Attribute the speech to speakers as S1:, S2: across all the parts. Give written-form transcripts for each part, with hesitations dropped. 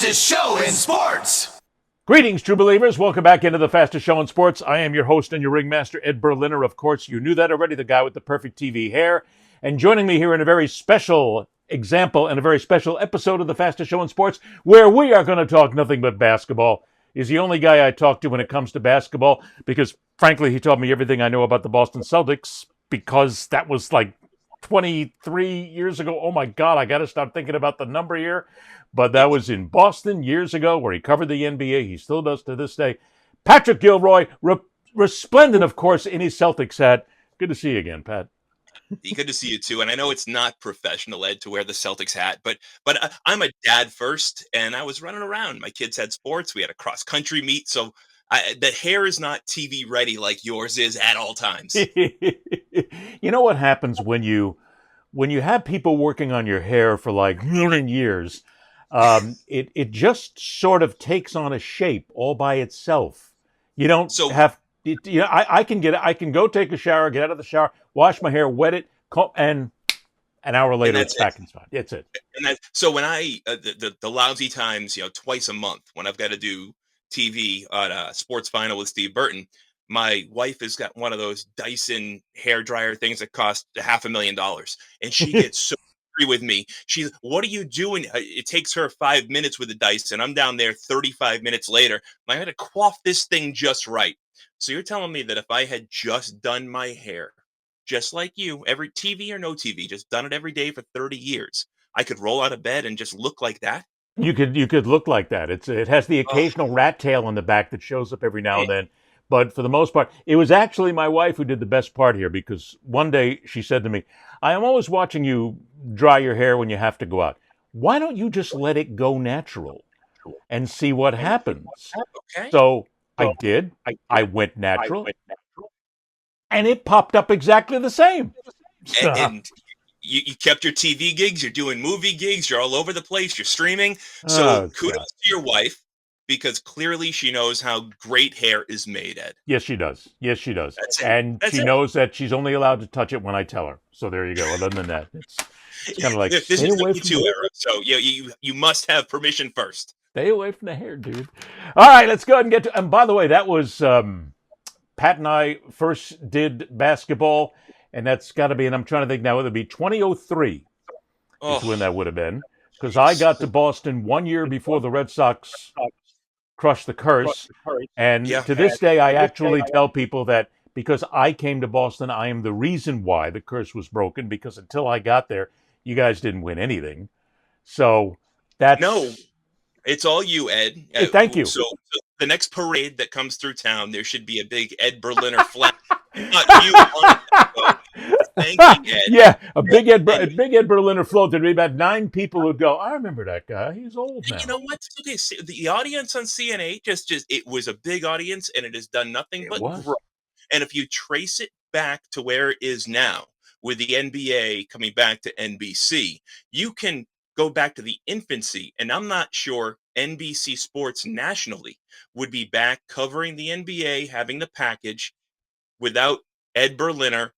S1: fastest show in sports.
S2: Greetings, true believers. Welcome back into the fastest show in sports. I am your host and your ringmaster, Ed Berliner. Of course, you knew that already, the guy with the perfect TV hair. And joining me here in a very special example and a very special episode of the fastest show in sports, where we are going to talk nothing but basketball, is the only guy I talk to when it comes to basketball, because frankly, he taught me everything I know about the Boston Celtics, because that was like 23 years ago. Oh my God, I got to stop thinking about the number here. But that was in Boston years ago, where he covered the NBA. He still does to this day. Patrick Gilroy, resplendent, of course, in his Celtics hat. Good to see you again, Pat.
S3: Good to see you too. And I know it's not professional, Ed, to wear the Celtics hat, but I'm a dad first, and I was running around. My kids had sports. We had a cross country meet, so the hair is not TV ready like yours is at all times.
S2: You know what happens when you have people working on your hair for like years? It just sort of takes on a shape all by itself. You don't have. I can go take a shower, get out of the shower, wash my hair, wet it, and an hour later it's back in spot. That's it.
S3: And so when I the lousy times, twice a month when I've got to do TV on a sports final with Steve Burton, my wife has got one of those Dyson hair dryer things that cost $500,000, and she gets so angry with me. She's, what are you doing? It takes her 5 minutes with the Dyson. I'm down there 35 minutes later. I had to quaff this thing just right. So you're telling me that if I had just done my hair, just like you, every TV or no TV, just done it every day for 30 years, I could roll out of bed and just look like that?
S2: You could look like that. It has the occasional rat tail on the back that shows up every now and then. But for the most part, it was actually my wife who did the best part here, because one day she said to me, I am always watching you dry your hair when you have to go out. Why don't you just let it go natural and see what happens?
S3: Okay.
S2: So I did. I went natural. And it popped up exactly the same.
S3: And you kept your TV gigs. You're doing movie gigs. You're all over the place. You're streaming. So kudos to your wife, because clearly she knows how great hair is made, Ed.
S2: Yes, she does. And she knows that she's only allowed to touch it when I tell her. So there you go. Other than that, it's kind of like,
S3: this is the Me Too era. So you must have permission first.
S2: Stay away from the hair, dude. All right, let's go ahead and get to... And by the way, that was... Pat and I first did basketball, and that's got to be... And I'm trying to think now, it would be 2003 is when that would have been. Because I got to Boston 1 year before the Red Sox crushed the curse. And to this day, I actually tell people that because I came to Boston, I am the reason why the curse was broken, because until I got there, you guys didn't win anything. So that's...
S3: No. It's all you, Ed.
S2: Hey, thank you.
S3: So the next parade that comes through town, there should be a big Ed Berliner flag. Not you on it. Thank you, Ed.
S2: Yeah, a big Ed Berliner float. There'd be about 9 people who'd go, I remember that guy. He's old now.
S3: You know what? Okay, the audience on CNA just it was a big audience, and it has done nothing but grow. And if you trace it back to where it is now, with the NBA coming back to NBC, you can go back to the infancy, and I'm not sure NBC Sports nationally would be back covering the NBA, having the package, without Ed Berliner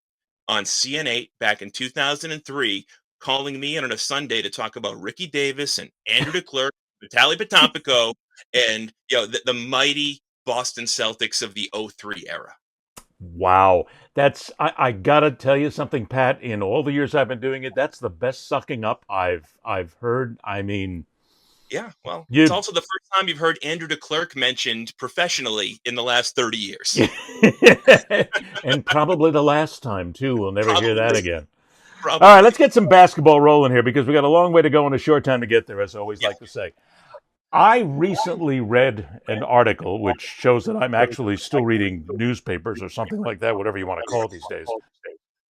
S3: on CNN back in 2003 calling me in on a Sunday to talk about Ricky Davis and Andrew DeClercq, Vitaly Potapenko, and the mighty Boston Celtics of the 03 era.
S2: Wow. That's I gotta tell you something, Pat. In all the years I've been doing it, that's the best sucking up I've heard. I mean,
S3: yeah, well, it's also the first time you've heard Andrew DeClercq mentioned professionally in the last 30 years.
S2: And probably the last time, too. We'll never hear that again. All right, let's get some basketball rolling here, because we got a long way to go and a short time to get there, as I always like to say. I recently read an article which shows that I'm actually still reading newspapers or something like that, whatever you want to call it these days.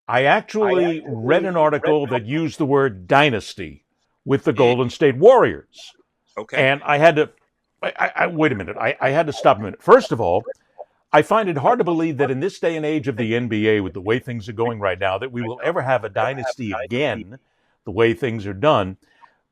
S2: I actually read an article that used the word dynasty with the Golden State Warriors.
S3: Okay.
S2: And I had to... wait a minute. I had to stop a minute. First of all, I find it hard to believe that in this day and age of the NBA, with the way things are going right now, that we will ever have a dynasty again, the way things are done.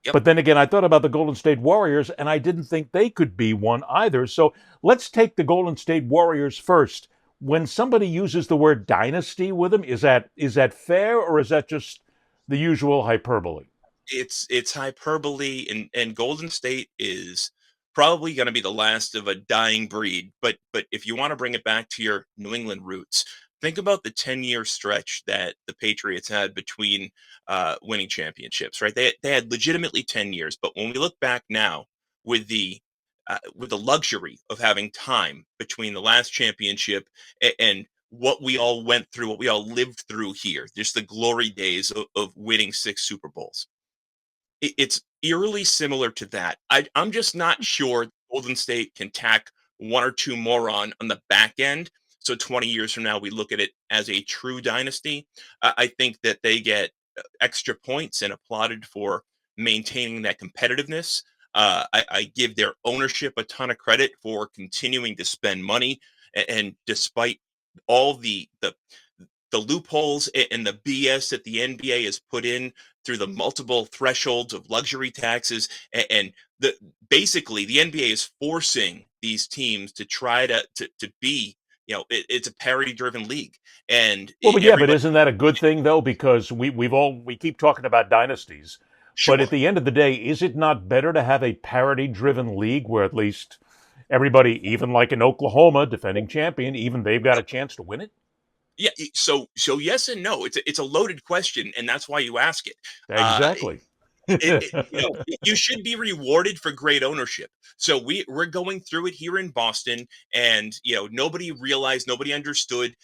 S2: Yep. But then again, I thought about the Golden State Warriors, and I didn't think they could be one either. So let's take the Golden State Warriors first. When somebody uses the word dynasty with them, is that fair, or is that just the usual hyperbole?
S3: It's hyperbole, and Golden State is probably going to be the last of a dying breed. But if you want to bring it back to your New England roots, think about the 10-year stretch that the Patriots had between winning championships. Right, they had legitimately 10 years. But when we look back now with the luxury of having time between the last championship and what we all went through, what we all lived through here, just the glory days of winning 6 Super Bowls, it's eerily similar to that. I'm just not sure Golden State can tack one or two more on the back end. So 20 years from now, we look at it as a true dynasty. I think that they get extra points and applauded for maintaining that competitiveness. I give their ownership a ton of credit for continuing to spend money, and despite all the loopholes and the BS that the NBA has put in through the multiple thresholds of luxury taxes, and the basically the NBA is forcing these teams to try to be, it's a parity driven league, and
S2: Well, but yeah, but
S3: everybody.
S2: isn't that a good thing though? Because we keep talking about dynasties, but at
S3: Sure.
S2: the end of the day, is it not better to have a parity-driven league where at least everybody, even like in Oklahoma, defending champion, even they've got a chance to win it?
S3: Yeah, so yes and no. It's a loaded question, and that's why you ask it. Uh,
S2: Exactly.
S3: you should be rewarded for great ownership. So we're going through it here in Boston, and nobody realized, nobody understood.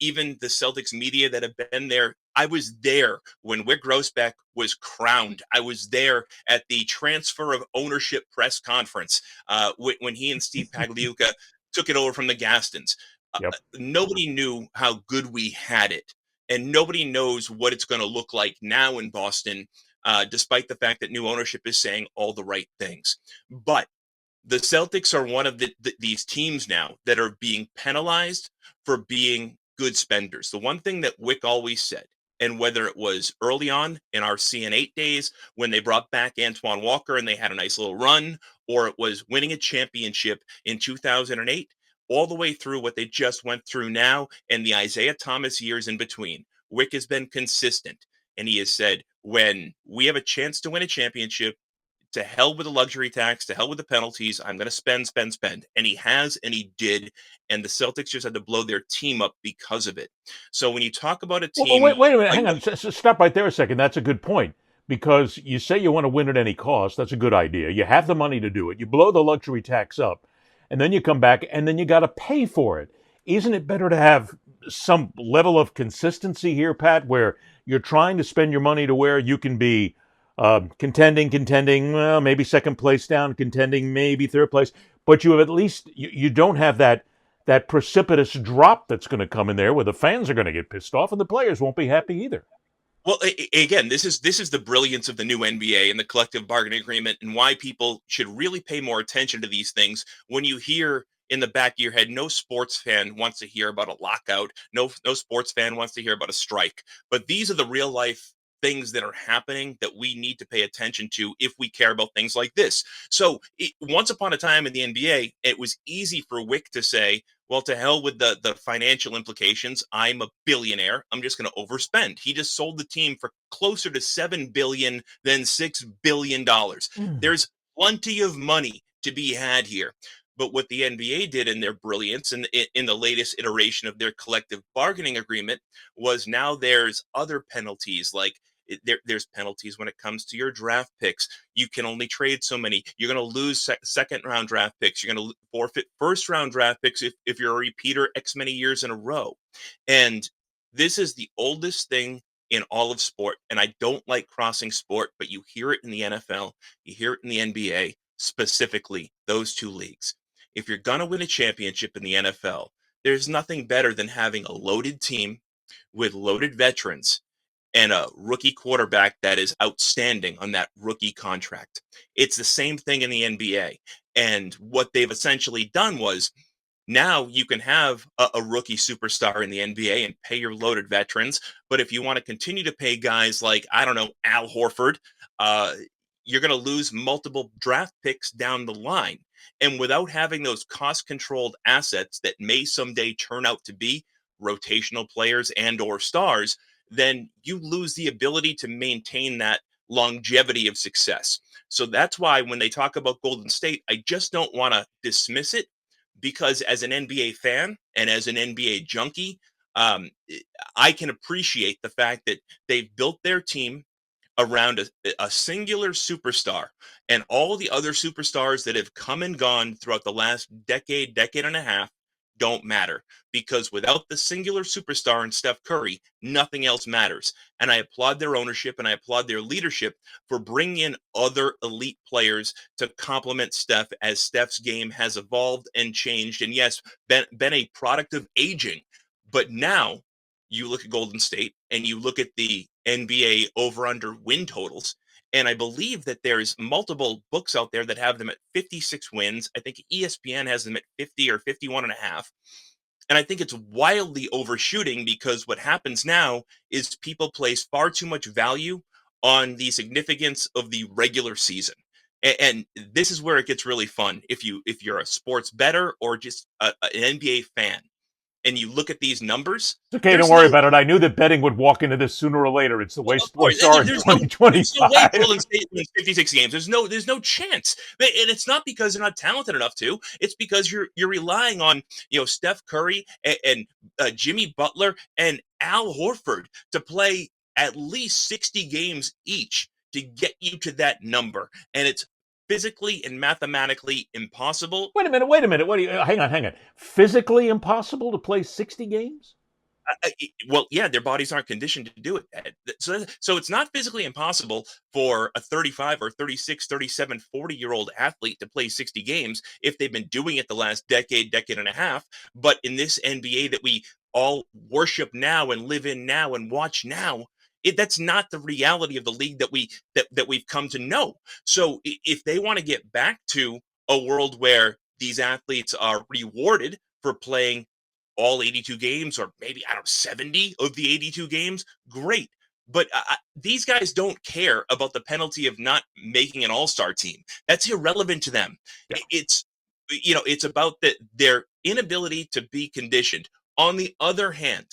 S3: Even the Celtics media that have been there. I was there when Wick Grossbeck was crowned. I was there at the transfer of ownership press conference when he and Steve Pagliuca took it over from the Gastons.
S2: Yep.
S3: Nobody knew how good we had it, and nobody knows what it's going to look like now in Boston, despite the fact that new ownership is saying all the right things. But the Celtics are one of these teams now that are being penalized for being good spenders. The one thing that Wick always said, and whether it was early on in our CN8 days when they brought back Antoine Walker and they had a nice little run, or it was winning a championship in 2008, all the way through what they just went through now and the Isaiah Thomas years in between, Wick has been consistent. And he has said, when we have a chance to win a championship, to hell with the luxury tax, to hell with the penalties. I'm going to spend, spend, spend. And he has, and he did. And the Celtics just had to blow their team up because of it. So when you talk about a
S2: Well,
S3: team
S2: wait a minute.
S3: like,
S2: Hang on. Stop right there a second. That's a good point because you say you want to win at any cost. That's a good idea. You have the money to do it. You blow the luxury tax up, and then you come back, and then you got to pay for it. Isn't it better to have some level of consistency here, Pat, where you're trying to spend your money to where you can be contending, well, maybe second place down, contending, maybe third place, but you have at least you don't have that precipitous drop that's going to come in there where the fans are going to get pissed off and the players won't be happy either.
S3: well, again, this is the brilliance of the new NBA and the collective bargaining agreement, and why people should really pay more attention to these things. When you hear in the back of your head, no sports fan wants to hear about a lockout. No sports fan wants to hear about a strike. But these are the real life things that are happening that we need to pay attention to if we care about things like this. So, once upon a time in the NBA, it was easy for Wick to say, well, to hell with the financial implications. I'm a billionaire. I'm just going to overspend. He just sold the team for closer to 7 billion than $6 billion.
S2: Mm.
S3: There's plenty of money to be had here. But what the NBA did in their brilliance and in the latest iteration of their collective bargaining agreement was now there's other penalties like there's penalties when it comes to your draft picks. You can only trade so many. You're going to lose second round draft picks. You're going to forfeit first round draft picks if you're a repeater X many years in a row. And this is the oldest thing in all of sport. And I don't like crossing sport, but you hear it in the NFL, you hear it in the NBA, specifically those two leagues. If you're going to win a championship in the NFL, there's nothing better than having a loaded team with loaded veterans and a rookie quarterback that is outstanding on that rookie contract. It's the same thing in the NBA. And what they've essentially done was now you can have a rookie superstar in the NBA and pay your loaded veterans. But if you want to continue to pay guys like, I don't know, Al Horford, uh, you're going to lose multiple draft picks down the line. And without having those cost controlled assets that may someday turn out to be rotational players and or stars, then you lose the ability to maintain that longevity of success. So that's why when they talk about Golden State, I just don't want to dismiss it, because as an NBA fan and as an NBA junkie, um, I can appreciate the fact that they've built their team around a singular superstar, and all the other superstars that have come and gone throughout the last decade, decade and a half don't matter, because without the singular superstar in Steph Curry, nothing else matters. And I applaud their ownership and I applaud their leadership for bringing in other elite players to complement Steph as Steph's game has evolved and changed. And yes, been a product of aging. But now you look at Golden State and you look at the NBA over under win totals. And I believe that there's multiple books out there that have them at 56 wins. I think ESPN has them at 50 or 51 and a half. And I think it's wildly overshooting, because what happens now is people place far too much value on the significance of the regular season. And this is where it gets really fun. If you're a sports bettor or just an NBA fan, and you look at these numbers,
S2: it's okay, don't worry about it. I knew that betting would walk into this sooner or later. It's the way sports are in 2025.
S3: There's no way Golden State wins 56 games. There's no chance. And it's not because they're not talented enough to. It's because you're relying on Steph Curry and Jimmy Butler and Al Horford to play at least 60 games each to get you to that number, and it's physically and mathematically impossible.
S2: Wait a minute. What do you? Hang on. Physically impossible to play 60 games?
S3: Well, yeah, their bodies aren't conditioned to do it. So it's not physically impossible for a 35 or 36, 37, 40-year-old athlete to play 60 games if they've been doing it the last decade and a half. But in this NBA that we all worship now and live in now and watch now, that's not the reality of the league that we've come to know. So if they want to get back to a world where these athletes are rewarded for playing all 82 games, or maybe, I don't know, 70 of the 82 games, great. But these guys don't care about the penalty of not making an all-star team. That's irrelevant to them.
S2: Yeah.
S3: It's about their inability to be conditioned. On the other hand,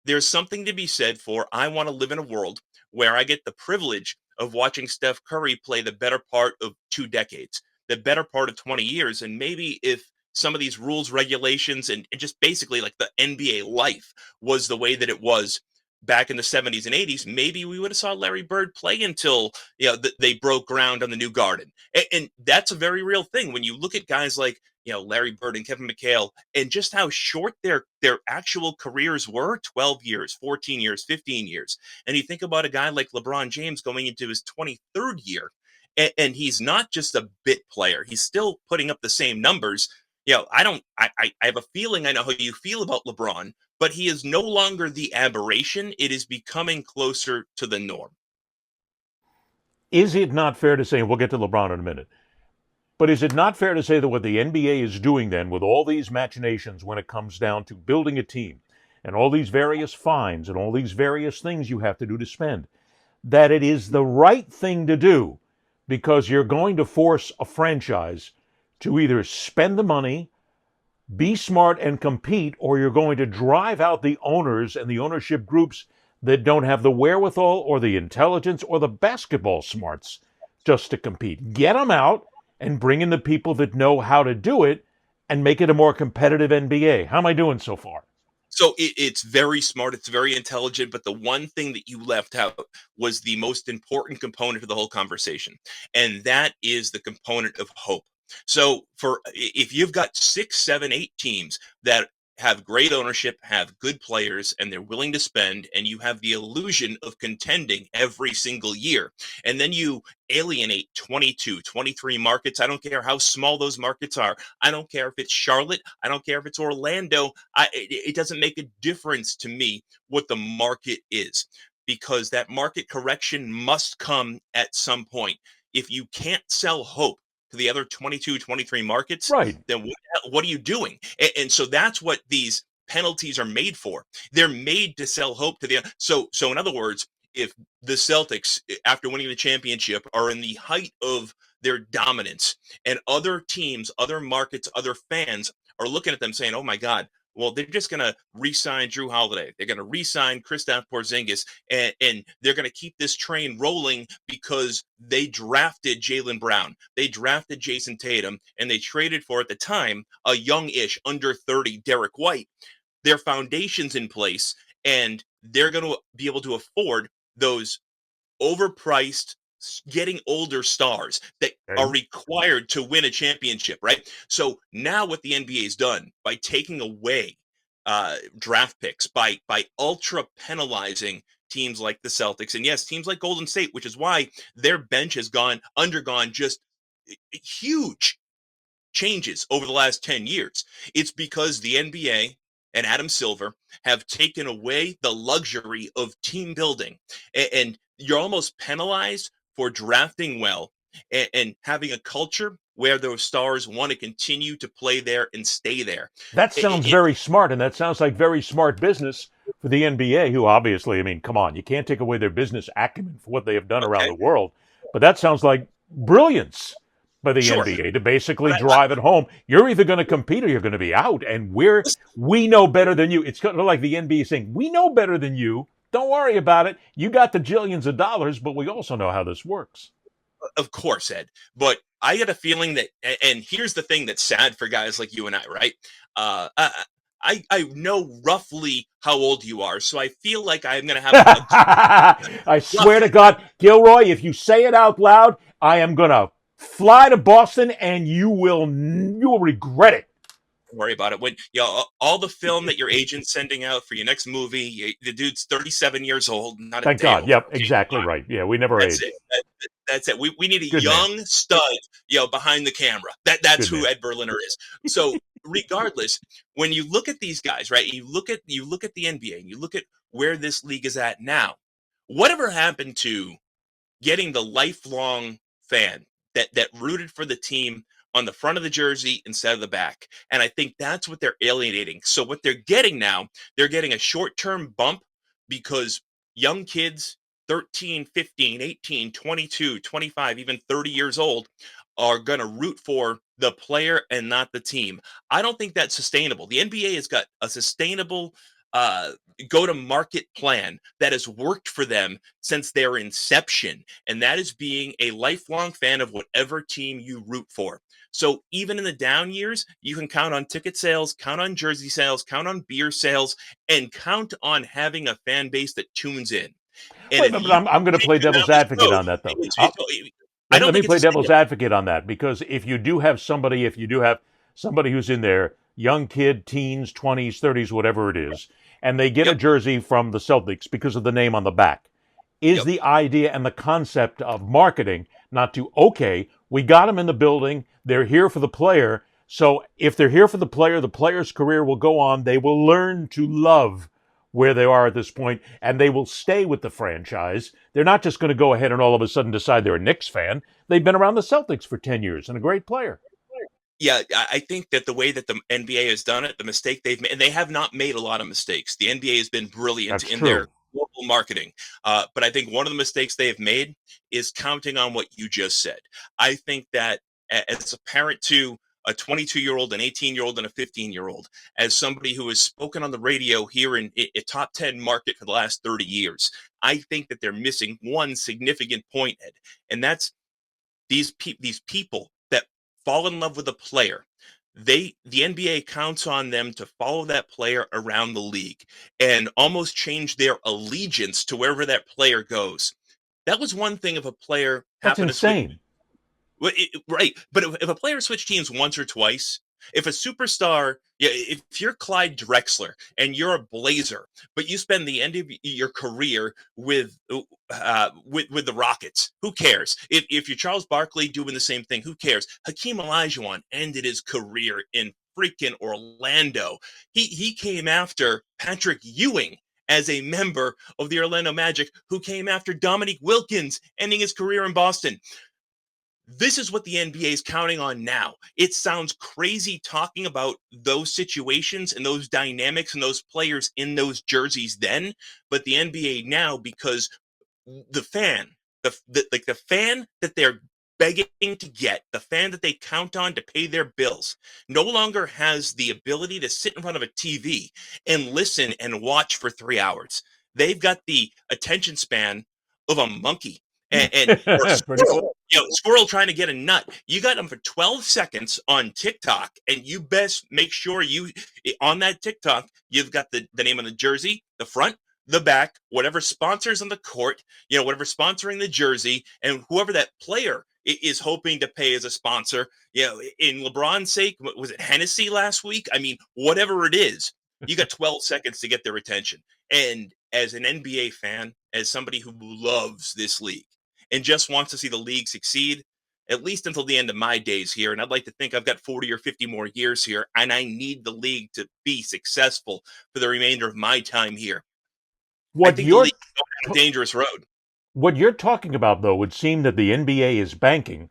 S3: there's something to be said for, I want to live in a world where I get the privilege of watching Steph Curry play the better part of 2 decades, the better part of 20 years. And maybe if some of these rules, regulations, and just basically like the NBA life was the way that it was back in the 70s and 80s, maybe we would have saw Larry Bird play until they broke ground on the new Garden. And that's a very real thing when you look at guys like Larry Bird and Kevin McHale, and just how short their actual careers were: 12 years, 14 years, 15 years. And you think about a guy like LeBron James going into his 23rd year, and he's not just a bit player, he's still putting up the same numbers. I have a feeling I know how you feel about LeBron, but he is no longer the aberration. It is becoming closer to the norm.
S2: Is it not fair to say, and we'll get to LeBron in a minute, but is it not fair to say that what the NBA is doing then with all these machinations when it comes down to building a team and all these various fines and all these various things you have to do to spend, that it is the right thing to do, because you're going to force a franchise to either spend the money, be smart and compete, or you're going to drive out the owners and the ownership groups that don't have the wherewithal or the intelligence or the basketball smarts just to compete. Get them out and bring in the people that know how to do it and make it a more competitive NBA. How am I doing so far?
S3: So it's very smart. It's very intelligent. But the one thing that you left out was the most important component of the whole conversation. And that is the component of hope. So if you've got 6, 7, 8 teams that have great ownership, have good players, and they're willing to spend, and you have the illusion of contending every single year, and then you alienate 22, 23 markets. I don't care how small those markets are. I don't care if it's Charlotte. I don't care if it's Orlando. It doesn't make a difference to me what the market is, because that market correction must come at some point. If you can't sell hope to the other 22, 23 markets,
S2: right,
S3: then what are you doing? And so that's what these penalties are made for. They're made to sell hope to the so in other words, if the Celtics, after winning the championship, are in the height of their dominance, and other teams, other markets, other fans are looking at them saying, oh my God, well, they're just going to re-sign Drew Holiday. They're going to re-sign Kristaps Porzingis, and they're going to keep this train rolling because they drafted Jaylen Brown. They drafted Jason Tatum, and they traded for, at the time, a young-ish, under 30 Derek White. Their foundation's in place, and they're going to be able to afford those overpriced, getting older stars that are required to win a championship, right? So now what the NBA has done by taking away draft picks, by ultra penalizing teams like the Celtics, and yes, teams like Golden State, which is why their bench has undergone just huge changes over the last 10 years. It's because the NBA and Adam Silver have taken away the luxury of team building, and you're almost penalized for drafting well and having a culture where those stars want to continue to play there and stay there.
S2: That sounds very smart, and that sounds like very smart business for the NBA, who obviously, I mean, come on, you can't take away their business acumen for what they have done around the world, but that sounds like brilliance by the NBA to basically drive it home. You're either going to compete or you're going to be out, and we know better than you. It's kind of like the NBA saying, we know better than you. Don't worry about it. You got the jillions of dollars, but we also know how this works.
S3: Of course, Ed. But I get a feeling that, and here's the thing that's sad for guys like you and I, right? I know roughly how old you are, so I feel like I'm going to have
S2: I swear to God, Gilroy, if you say it out loud, I am going to fly to Boston and you will regret it.
S3: Don't worry about it. When all the film that your agent's sending out for your next movie, the dude's 37 years old, not
S2: Thank
S3: a day
S2: God.
S3: old.
S2: Yep, exactly right. Yeah, we never age.
S3: That's it. We need a young stud, behind the camera. That's who Ed Berliner is. So regardless, when you look at these guys, right? You look at the NBA and you look at where this league is at now. Whatever happened to getting the lifelong fan that rooted for the team on the front of the jersey instead of the back? And I think that's what they're alienating. So what they're getting now, they're getting a short-term bump because young kids, 13, 15, 18, 22, 25, even 30 years old, are going to root for the player and not the team. I don't think that's sustainable. The NBA has got a sustainable go-to-market plan that has worked for them since their inception, and that is being a lifelong fan of whatever team you root for. So even in the down years, you can count on ticket sales, count on jersey sales, count on beer sales, and count on having a fan base that tunes in.
S2: And but I'm going to play devil's advocate on that, though. Let me play devil's advocate on that, because if you do have somebody who's in there, young kid, teens, 20s, 30s, whatever it is, and they get a jersey from the Celtics because of the name on the back, is the idea and the concept of marketing not to, okay, we got them in the building, they're here for the player, so if they're here for the player's career will go on, they will learn to love where they are at this point, and they will stay with the franchise. They're not just going to go ahead and all of a sudden decide they're a Knicks fan. They've been around the Celtics for 10 years and a great player.
S3: Yeah, I think that the way that the NBA has done it, the mistake they've made, and they have not made a lot of mistakes. The NBA has been brilliant in their global marketing. But I think one of the mistakes they have made is counting on what you just said. I think that as a parent to a 22-year-old, an 18-year-old, and a 15-year-old, as somebody who has spoken on the radio here in a top 10 market for the last 30 years, I think that they're missing one significant point, Ed, and that's these people that fall in love with a player. The NBA counts on them to follow that player around the league and almost change their allegiance to wherever that player goes. That was one thing if a player happened to switch. Right. But if a player switched teams once or twice, if a superstar, if you're Clyde Drexler and you're a Blazer, but you spend the end of your career with the Rockets, who cares? If you're Charles Barkley doing the same thing, who cares? Hakeem Olajuwon ended his career in freaking Orlando. He came after Patrick Ewing as a member of the Orlando Magic, who came after Dominique Wilkins, ending his career in Boston. This is what the NBA is counting on now. It sounds crazy talking about those situations and those dynamics and those players in those jerseys then, but the NBA now, because the fan, the fan that they're begging to get, the fan that they count on to pay their bills, no longer has the ability to sit in front of a TV and listen and watch for 3 hours. They've got the attention span of a monkey and or a
S2: Pretty
S3: squirrel.
S2: cool.
S3: Squirrel trying to get a nut. You got them for 12 seconds on TikTok, and you best make sure on that TikTok, you've got the name on the jersey, the front, the back, whatever sponsors on the court, whatever sponsoring the jersey, and whoever that player is hoping to pay as a sponsor. In LeBron's sake, was it Hennessy last week? I mean, whatever it is, you got 12 seconds to get their attention. And as an NBA fan, as somebody who loves this league and just wants to see the league succeed, at least until the end of my days here, and I'd like to think I've got 40 or 50 more years here, and I need the league to be successful for the remainder of my time here. I think the league is going down a dangerous road.
S2: What you're talking about, though, would seem that the NBA is banking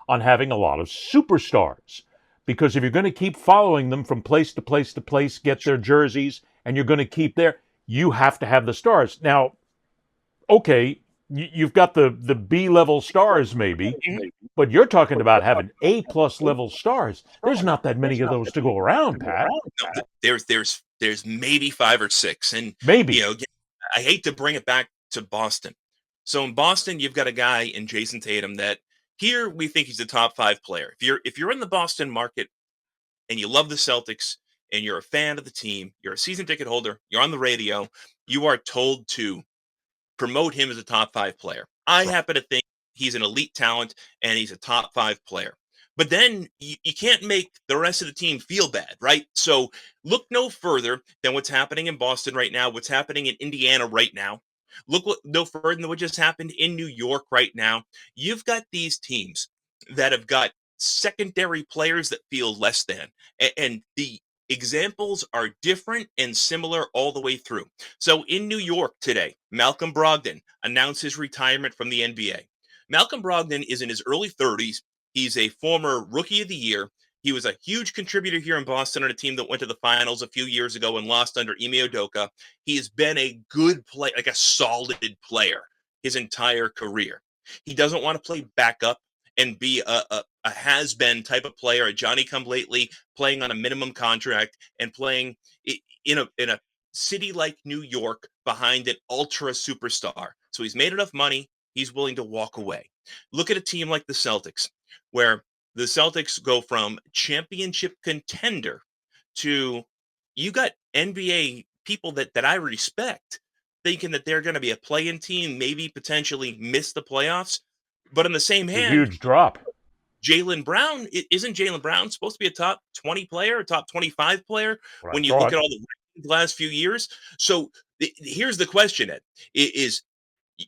S2: on having a lot of superstars. Because if you're going to keep following them from place to place to place, get their jerseys, and you're going to keep there, you have to have the stars. Now, okay, you've got the B-level stars maybe, but you're talking about having A-plus level stars. There's not that many of those to go around, Pat.
S3: No, there's maybe 5 or 6. And
S2: maybe.
S3: I hate to bring it back to Boston. So in Boston, you've got a guy in Jason Tatum that here we think he's a top 5 player. If you're in the Boston market and you love the Celtics and you're a fan of the team, you're a season ticket holder, you're on the radio, you are told to promote him as a top 5 player. I happen to think he's an elite talent and he's a top 5 player. But then you can't make the rest of the team feel bad, right? So look no further than what's happening in Boston right now, what's happening in Indiana right now. Look no further than what just happened in New York right now. You've got these teams that have got secondary players that feel less than. And the examples are different and similar all the way through. So in New York today, Malcolm Brogdon announced his retirement from the NBA. Malcolm Brogdon is in his early 30s. He's a former Rookie of the Year. He was a huge contributor here in Boston on a team that went to the finals a few years ago and lost under Ime Udoka. He has been a good player, like a solid player his entire career. He doesn't want to play backup and be a has-been type of player, a Johnny-come-lately, playing on a minimum contract and playing in a city like New York behind an ultra superstar. So he's made enough money. He's willing to walk away. Look at a team like the Celtics, where the Celtics go from championship contender to you got NBA people that I respect thinking that they're going to be a play-in team, maybe potentially miss the playoffs. But on the same hand,
S2: a huge drop.
S3: Jaylen Brown, isn't Jaylen Brown supposed to be a top 20 player, a top 25 player when you look at all the last few years? So here's the question, Ed, is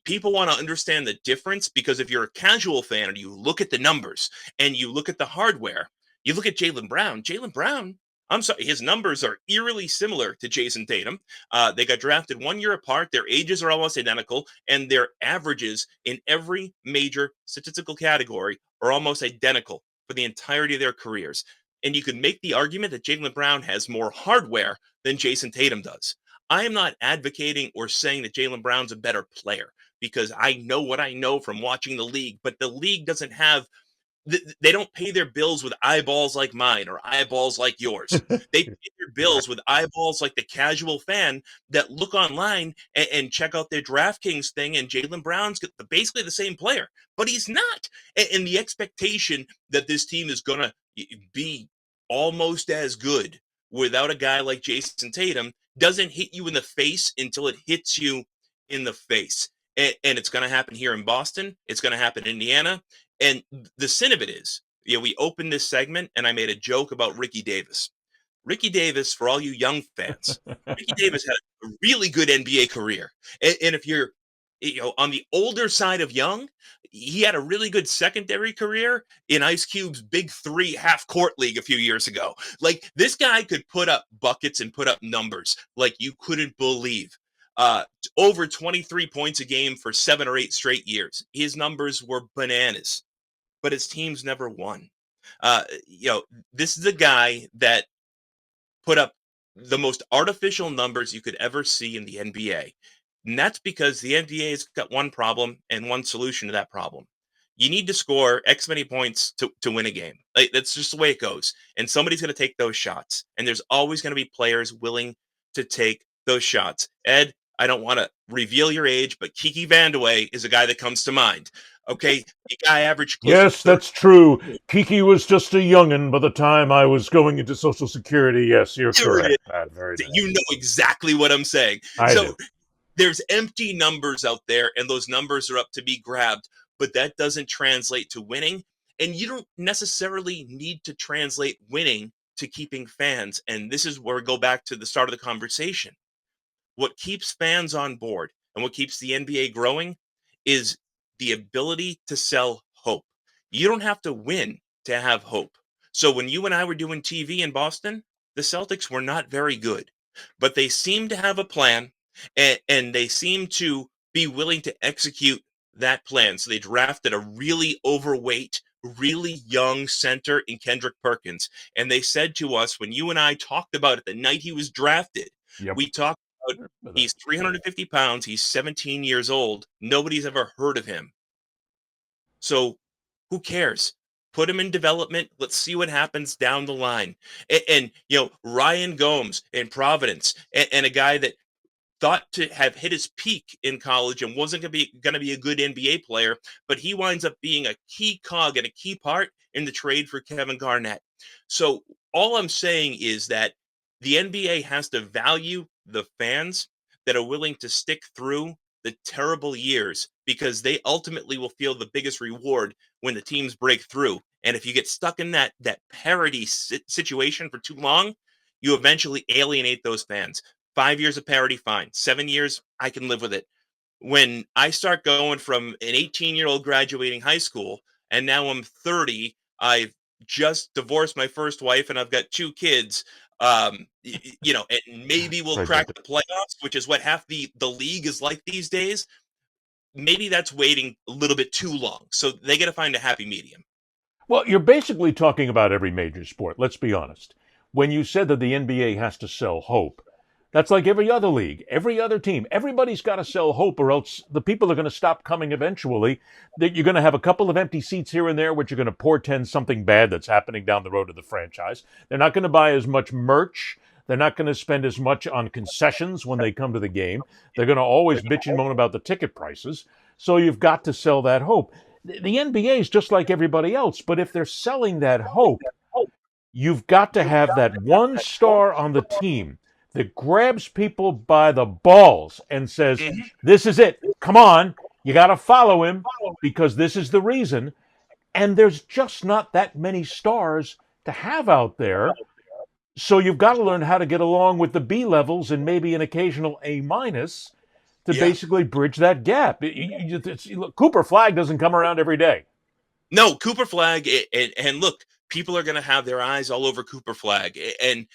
S3: people want to understand the difference, because if you're a casual fan and you look at the numbers and you look at the hardware, you look at Jaylen Brown, I'm sorry, his numbers are eerily similar to Jason Tatum. They got drafted 1 year apart. Their ages are almost identical, and their averages in every major statistical category are almost identical for the entirety of their careers. And you could make the argument that Jaylen Brown has more hardware than Jason Tatum does. I am not advocating or saying that Jaylen Brown's a better player, because I know what I know from watching the league, but the league doesn't have they don't pay their bills with eyeballs like mine or eyeballs like yours. They pay their bills with eyeballs like the casual fan that look online and check out their DraftKings thing, and Jaylen Brown's basically the same player, but he's not. And the expectation that this team is going to be almost as good without a guy like Jason Tatum doesn't hit you in the face until it hits you in the face. And it's going to happen here in Boston. It's going to happen in Indiana. And the sin of it is, we opened this segment and I made a joke about Ricky Davis. Ricky Davis, for all you young fans, Ricky Davis had a really good NBA career. And if you're on the older side of young, he had a really good secondary career in Ice Cube's Big 3 half-court league a few years ago. Like, this guy could put up buckets and put up numbers like you couldn't believe. Over 23 points a game for 7 or 8 straight years. His numbers were bananas, but his teams never won. This is a guy that put up the most artificial numbers you could ever see in the NBA. And that's because the NBA has got one problem and one solution to that problem. you need to score X many points to win a game. Like, that's just the way it goes. And somebody's going to take those shots. And there's always going to be players willing to take those shots. Ed, I don't want to reveal your age, but Kiki Vandeweghe is a guy that comes to mind. Okay, the guy averaged close to
S2: Yes,
S3: 30.
S2: that's true. Kiki was just a youngin' by the time I was going into Social Security. Yes, you're
S3: There it
S2: correct.
S3: is.
S2: Very nice.
S3: You know exactly what I'm saying.
S2: I
S3: So
S2: do.
S3: there's empty numbers out there, and those numbers are up to be grabbed, but that doesn't translate to winning. And you don't necessarily need to translate winning to keeping fans. And this is where we go back to the start of the conversation. What keeps fans on board and what keeps the NBA growing is the ability to sell hope. You don't have to win to have hope. So when you and I were doing TV in Boston, the Celtics were not very good, but they seemed to have a plan, and they seemed to be willing to execute that plan. So they drafted a really overweight, really young center in Kendrick Perkins. And they said to us, when you and I talked about it the night he was drafted,
S2: Yep.
S3: we talked about he's 350 pounds, he's 17 years old, nobody's ever heard of him. So who cares? Put him in development. Let's see what happens down the line. And Ryan Gomes in Providence, and a guy that thought to have hit his peak in college and wasn't going to be a good NBA player, but he winds up being a key cog and a key part in the trade for Kevin Garnett. So all I'm saying is that the NBA has to value the fans that are willing to stick through the terrible years, because they ultimately will feel the biggest reward when the teams break through. And if you get stuck in that parity situation for too long, you eventually alienate those fans. 5 years of parity, fine. 7 years, I can live with it. When I start going from an 18-year-old graduating high school, and now I'm 30, I've just divorced my first wife, and I've got 2 kids. And maybe we'll crack the playoffs, which is what half the league is like these days. Maybe that's waiting a little bit too long. So they got to find a happy medium.
S2: Well, you're basically talking about every major sport, let's be honest. When you said that the NBA has to sell hope, that's like every other league, every other team. Everybody's got to sell hope, or else the people are going to stop coming eventually. That you're going to have a couple of empty seats here and there, which are going to portend something bad that's happening down the road of the franchise. They're not going to buy as much merch. They're not going to spend as much on concessions when they come to the game. They're going to always bitch and moan about the ticket prices. So you've got to sell that hope. The NBA is just like everybody else, but if they're selling that hope, you've got to have that one star on the team that grabs people by the balls and says, this is it. Come on. You got to follow him because this is the reason. And there's just not that many stars to have out there. So you've got to learn how to get along with the B levels and maybe an occasional A minus to basically bridge that gap. Cooper Flagg doesn't come around every day.
S3: No, Cooper Flagg, and look, people are going to have their eyes all over Cooper Flagg, and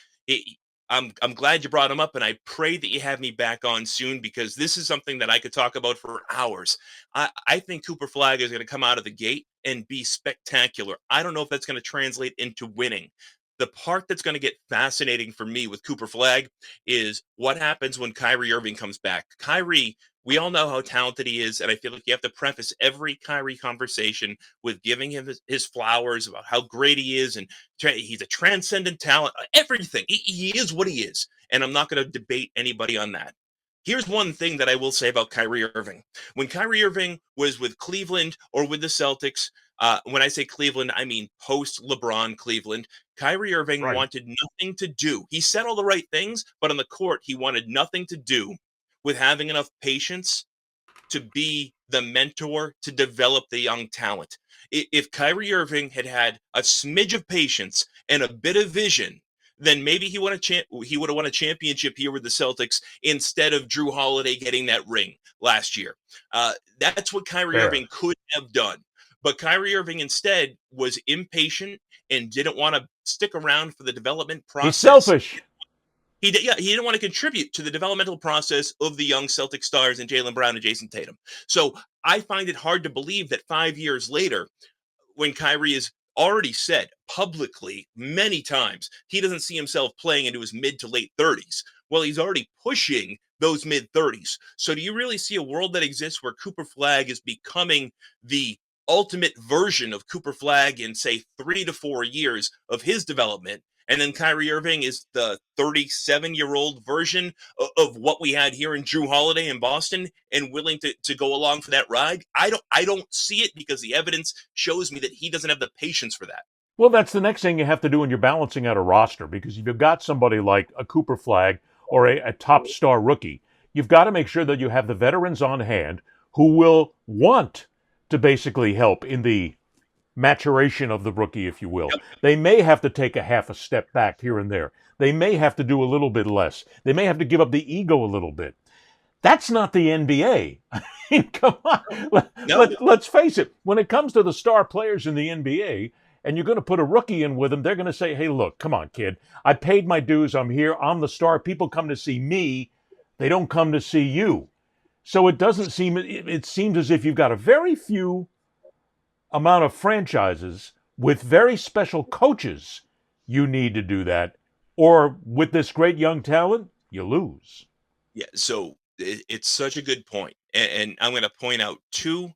S3: I'm glad you brought him up, and I pray that you have me back on soon, because this is something that I could talk about for hours. I think Cooper Flagg is going to come out of the gate and be spectacular. I don't know if that's going to translate into winning. The part that's going to get fascinating for me with Cooper Flagg is what happens when Kyrie Irving comes back. Kyrie, we all know how talented he is, and I feel like you have to preface every Kyrie conversation with giving him his flowers about how great he is, and he's a transcendent talent. Everything. He is what he is, and I'm not going to debate anybody on that. Here's one thing that I will say about Kyrie Irving. When Kyrie Irving was with Cleveland or with the Celtics, when I say Cleveland, I mean post-LeBron Cleveland, Kyrie Irving wanted nothing to do. He said all the right things, but on the court, he wanted nothing to do with having enough patience to be the mentor to develop the young talent. If Kyrie Irving had had a smidge of patience and a bit of vision, then maybe he would have won a championship here with the Celtics instead of Drew Holiday getting that ring last year. That's what Kyrie Irving could have done. But Kyrie Irving instead was impatient and didn't want to stick around for the development process.
S2: He's selfish.
S3: He didn't want to contribute to the developmental process of the young Celtic stars and Jaylen Brown and Jason Tatum. So I find it hard to believe that 5 years later, when Kyrie has already said publicly many times he doesn't see himself playing into his mid to late 30s. Well, he's already pushing those mid 30s. So do you really see a world that exists where Cooper Flagg is becoming the ultimate version of Cooper Flagg in, say, 3 to 4 years of his development. And then Kyrie Irving is the 37-year-old version of what we had here in Drew Holiday in Boston, and willing to go along for that ride. I don't see it, because the evidence shows me that he doesn't have the patience for that.
S2: Well, that's the next thing you have to do when you're balancing out a roster, because if you've got somebody like a Cooper Flagg or a top star rookie, you've got to make sure that you have the veterans on hand who will want to basically help in the maturation of the rookie, if you will. Yep. They may have to take a half a step back here and there. They may have to do a little bit less. They may have to give up the ego a little bit. That's not the NBA. I mean, come on. Let's face it. When it comes to the star players in the NBA, and you're going to put a rookie in with them, they're going to say, hey, look, come on, kid. I paid my dues. I'm here. I'm the star. People come to see me. They don't come to see you. So it seems as if you've got a very few amount of franchises with very special coaches. You need to do that. Or with this great young talent, you lose.
S3: Yeah, so it's such a good point. And I'm going to point out 2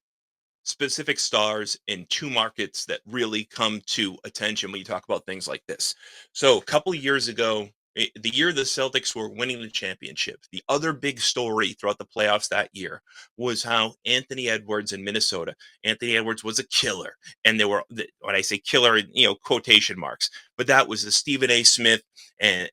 S3: specific stars in 2 markets that really come to attention when you talk about things like this. So a couple of years ago, the year the Celtics were winning the championship, the other big story throughout the playoffs that year was how Anthony Edwards in Minnesota, Anthony Edwards was a killer. And there were, when I say killer, quotation marks, but that was the Stephen A. Smith and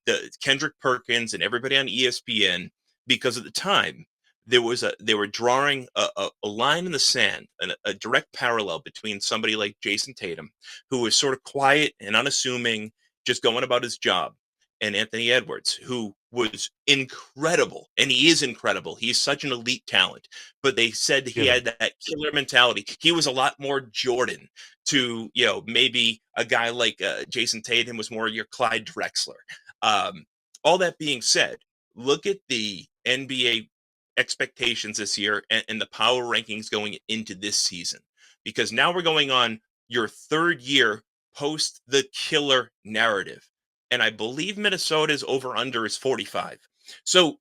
S3: the Kendrick Perkins and everybody on ESPN, because at the time they were drawing a line in the sand, a direct parallel between somebody like Jason Tatum, who was sort of quiet and unassuming, just going about his job, and Anthony Edwards, who was incredible, and he is incredible. He's such an elite talent, but they said he had that killer mentality. He was a lot more Jordan to, maybe a guy like Jason Tatum was more your Clyde Drexler. All that being said, look at the NBA expectations this year and the power rankings going into this season, because now we're going on your 3rd year post the killer narrative. And I believe Minnesota's over-under is 45. So,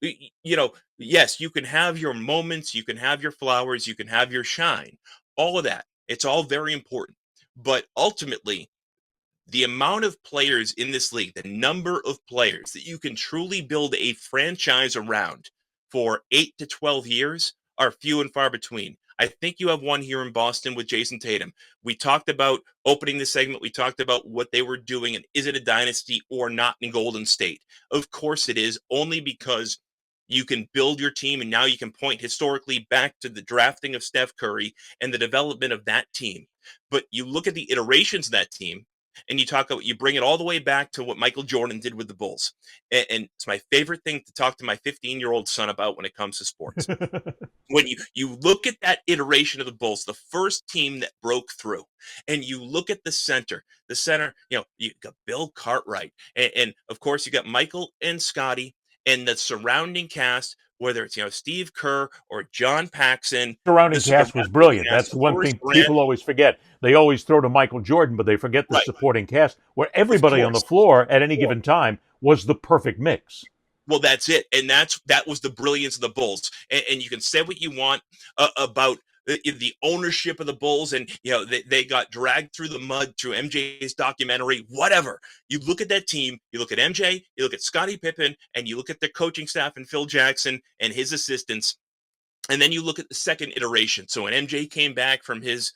S3: yes, you can have your moments, you can have your flowers, you can have your shine, all of that. It's all very important. But ultimately, the amount of players in this league, the number of players that you can truly build a franchise around for 8 to 12 years are few and far between. I think you have one here in Boston with Jason Tatum. We talked about opening the segment. We talked about what they were doing, and is it a dynasty or not in Golden State? Of course it is, only because you can build your team, and now you can point historically back to the drafting of Steph Curry and the development of that team. But you look at the iterations of that team, and you bring it all the way back to what Michael Jordan did with the Bulls. And it's my favorite thing to talk to my 15-year-old son about when it comes to sports. When you look at that iteration of the Bulls, the first team that broke through, and you look at the center, you got Bill Cartwright, and of course you got Michael and Scotty, and the surrounding cast, whether it's Steve Kerr or John Paxson.
S2: Surrounding cast was brilliant. That's one thing people always forget. They always throw to Michael Jordan, but they forget the supporting cast, where everybody on the floor at any given time was the perfect mix.
S3: Well, that's it, and that was the brilliance of the Bulls. And you can say what you want about the ownership of the Bulls, and they got dragged through the mud through MJ's documentary, whatever. You look at that team, you look at MJ, you look at Scottie Pippen, and you look at their coaching staff and Phil Jackson and his assistants, and then you look at the second iteration. So when MJ came back from his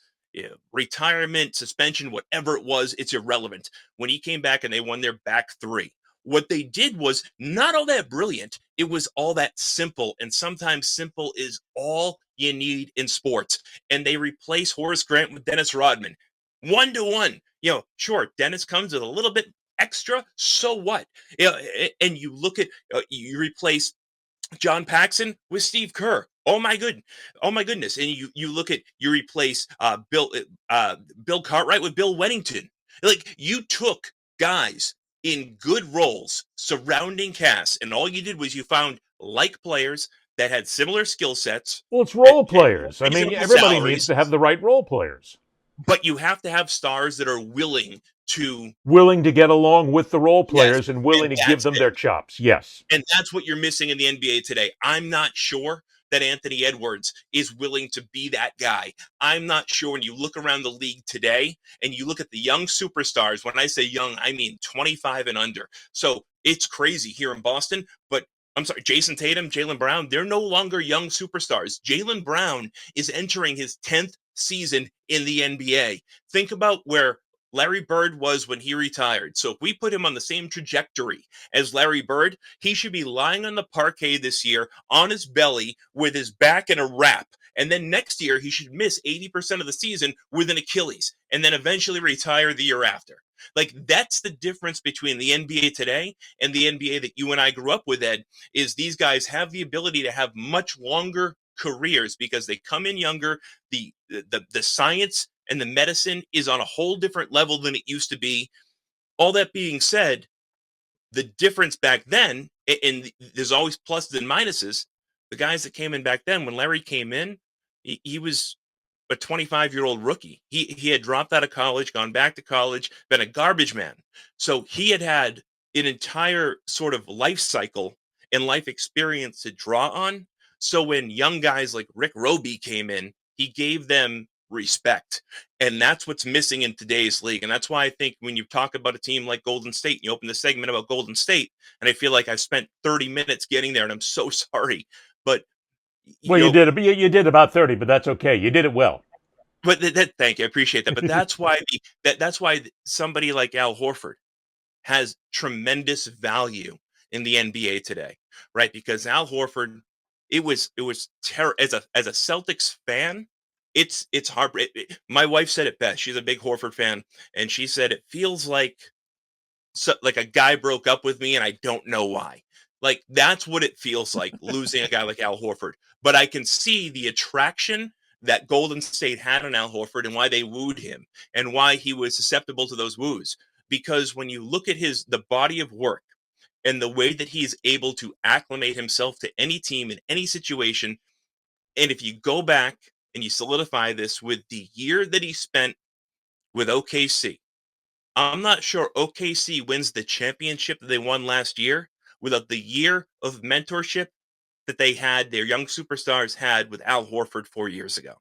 S3: retirement, suspension, whatever it was, it's irrelevant. When he came back and they won their back 3. What they did was not all that brilliant. It was all that simple. And sometimes simple is all you need in sports. And they replace Horace Grant with Dennis Rodman. 1-to-1. Sure, Dennis comes with a little bit extra. So what? And you look at, you replace John Paxson with Steve Kerr. Oh my goodness. And you replace Bill Cartwright with Bill Wennington. Like, you took guys in good roles, surrounding casts, and all you did was you found like players that had similar skill sets.
S2: Well, it's role players. I mean, everybody needs to have the right role players.
S3: But you have to have stars that are willing to
S2: get along with the role players, and willing to give them their chops. Yes.
S3: And that's what you're missing in the NBA today. I'm not sure that Anthony Edwards is willing to be that guy. I'm not sure when you look around the league today and you look at the young superstars, when I say young, I mean 25 and under. So it's crazy here in Boston, but I'm sorry, Jason Tatum, Jaylen Brown, they're no longer young superstars. Jaylen Brown is entering his 10th season in the NBA. Think about where Larry Bird was when he retired. So if we put him on the same trajectory as Larry Bird, he should be lying on the parquet this year on his belly with his back in a wrap. And then next year, he should miss 80% of the season with an Achilles and then eventually retire the year after. Like, that's the difference between the NBA today and the NBA that you and I grew up with, Ed, is these guys have the ability to have much longer careers because they come in younger. The science and the medicine is on a whole different level than it used to be. All that being said, the difference back then, and there's always pluses and minuses, the guys that came in back then, when Larry came in, he was a 25-year-old rookie. He had dropped out of college, gone back to college, been a garbage man. So he had an entire sort of life cycle and life experience to draw on. So when young guys like Rick Roby came in, he gave them respect. And that's what's missing in today's league. And that's why I think when you talk about a team like Golden State, you open the segment about Golden State, and I feel like I've spent 30 minutes getting there, and I'm so sorry. But
S2: you did about 30, but that's okay. You did it well.
S3: But thank you. I appreciate that. But that's why that's why somebody like Al Horford has tremendous value in the NBA today, right? Because Al Horford, it was terror as a Celtics fan. It's hard. My wife said it best. She's a big Horford fan, and she said it feels like a guy broke up with me, and I don't know why. Like, that's what it feels like losing a guy like Al Horford. But I can see the attraction that Golden State had on Al Horford and why they wooed him and why he was susceptible to those woos. Because when you look at the body of work and the way that he's able to acclimate himself to any team in any situation, and if you go back and you solidify this with the year that he spent with OKC, I'm not sure OKC wins the championship that they won last year without the year of mentorship that their young superstars had with Al Horford 4 years ago.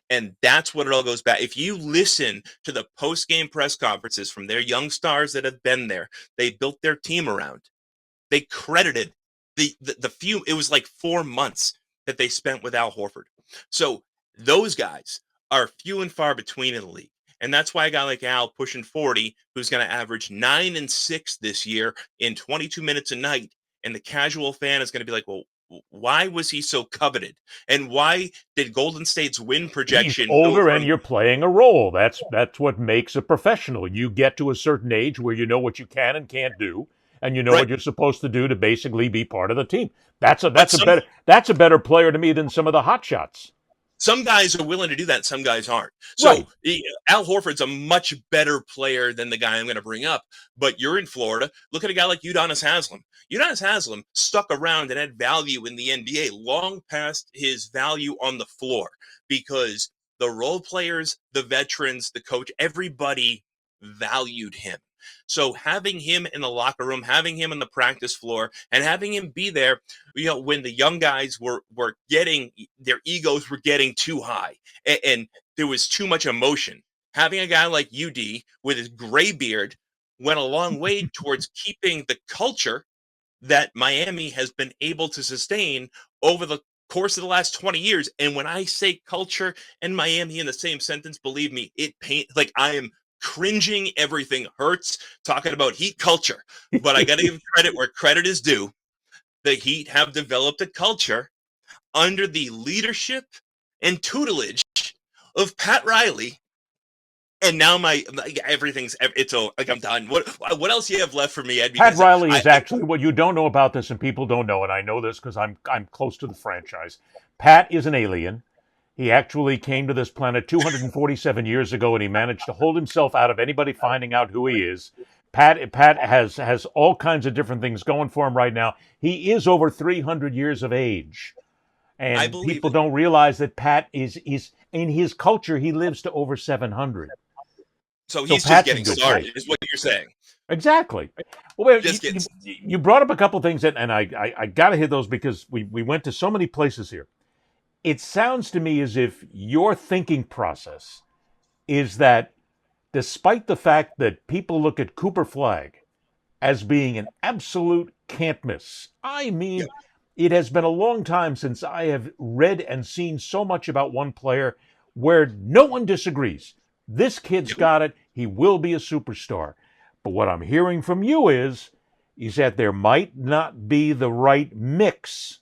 S3: And that's what it all goes back. If you listen to the post-game press conferences from their young stars that have been there, they built their team around. They credited the few, it was like 4 months that they spent with Al Horford. So those guys are few and far between in the league. And that's why a guy like Al pushing 40, who's going to average 9 and 6 this year in 22 minutes a night, and the casual fan is going to be like, well, why was he so coveted? And why did Golden State's win projection
S2: He's older and you're playing a role? That's what makes a professional. You get to a certain age where you know what you can and can't do, and you know what you're supposed to do to basically be part of the team. That's a better player to me than some of the hot shots.
S3: Some guys are willing to do that. Some guys aren't. So Al Horford's a much better player than the guy I'm going to bring up. But you're in Florida. Look at a guy like Udonis Haslem. Udonis Haslem stuck around and had value in the NBA long past his value on the floor because the role players, the veterans, the coach, everybody valued him. So having him in the locker room, having him on the practice floor, and having him be there, when the young guys were getting, their egos were getting too high and there was too much emotion. Having a guy like UD with his gray beard went a long way towards keeping the culture that Miami has been able to sustain over the course of the last 20 years. And when I say culture and Miami in the same sentence, believe me, I am cringing. Everything hurts talking about Heat culture, but I got to give credit where credit is due. The Heat have developed a culture under the leadership and tutelage of Pat Riley. And now I'm done. What else you have left for me, Ed?
S2: Pat Riley is actually what you don't know about this, and people don't know, and I know this because I'm close to the franchise. Pat is an alien. He actually came to this planet 247 years ago, and he managed to hold himself out of anybody finding out who he is. Pat has all kinds of different things going for him right now. He is over 300 years of age. And people don't realize that Pat is in his culture, he lives to over 700.
S3: So he's just getting started, is what you're saying.
S2: Exactly. Well, you brought up a couple things, and I got to hit those because we went to so many places here. It sounds to me as if your thinking process is that despite the fact that people look at Cooper Flagg as being an absolute can't miss, I
S3: Yeah.
S2: mean, it has been a long time since I have read and seen so much about one player where no one disagrees. This kid's
S3: Yeah.
S2: got it. He will be a superstar. But what I'm hearing from you is that there might not be the right mix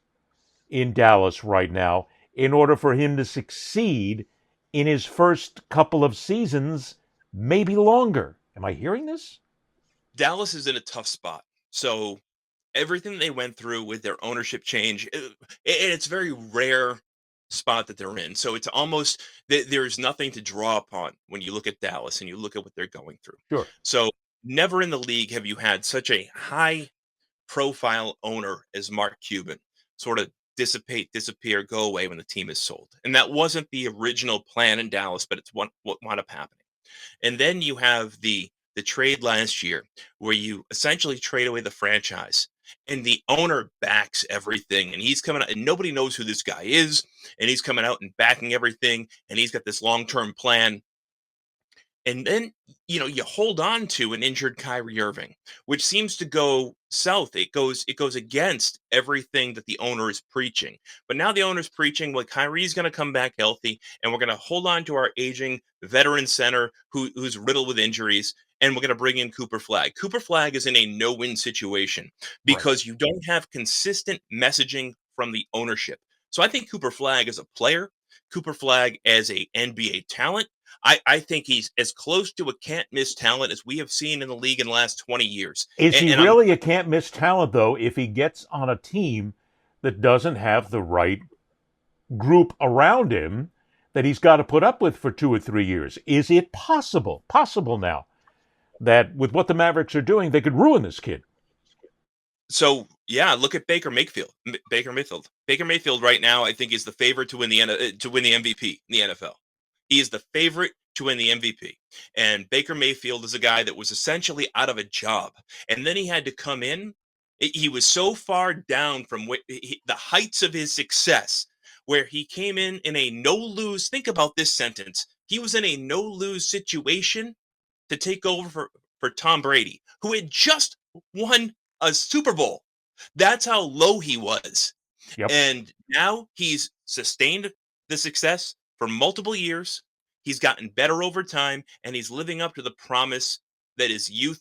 S2: in Dallas right now in order for him to succeed in his first couple of seasons, maybe longer. Am I hearing this?
S3: Dallas is in a tough spot. So everything they went through with their ownership change, it's a very rare spot that they're in. So it's almost there's nothing to draw upon when you look at Dallas and you look at what they're going through.
S2: Sure.
S3: So never in the league have you had such a high profile owner as Mark Cuban sort of dissipate, disappear, go away when the team is sold. And that wasn't the original plan in Dallas, but it's what wound up happening. And then you have the trade last year where you essentially trade away the franchise and the owner backs everything and he's coming out and nobody knows who this guy is and he's coming out and backing everything and he's got this long-term plan and then, you hold on to an injured Kyrie Irving, which seems to go south. It goes against everything that the owner is preaching. But now the owner's preaching, well, Kyrie's going to come back healthy, and we're going to hold on to our aging veteran center who's riddled with injuries, and we're going to bring in Cooper Flagg. Cooper Flagg is in a no-win situation
S2: Right.
S3: because you don't have consistent messaging from the ownership. So I think Cooper Flagg as a player, Cooper Flagg as a NBA talent, I think he's as close to a can't miss talent as we have seen in the league in the last 20 years.
S2: Is
S3: And,
S2: he
S3: and I'm
S2: really a can't miss talent, though, if he gets on a team that doesn't have the right group around him that he's got to put up with for 2 or 3 years? Is it possible now, that with what the Mavericks are doing, they could ruin this kid?
S3: so yeah, look at Baker Mayfield. Baker Mayfield. Baker Mayfield right now, I think, is the favorite to win to win the MVP in the NFL. He is the favorite to win the MVP. And Baker Mayfield is a guy that was essentially out of a job, and then he had to come in. He was so far down from the heights of his success, where he came in a no lose. Think about this sentence. He was in a no lose situation to take over for Tom Brady, who had just won a Super Bowl. That's how low he was.
S2: Yep.
S3: And now he's sustained the success for multiple years. He's gotten better over time, and he's living up to the promise that his youth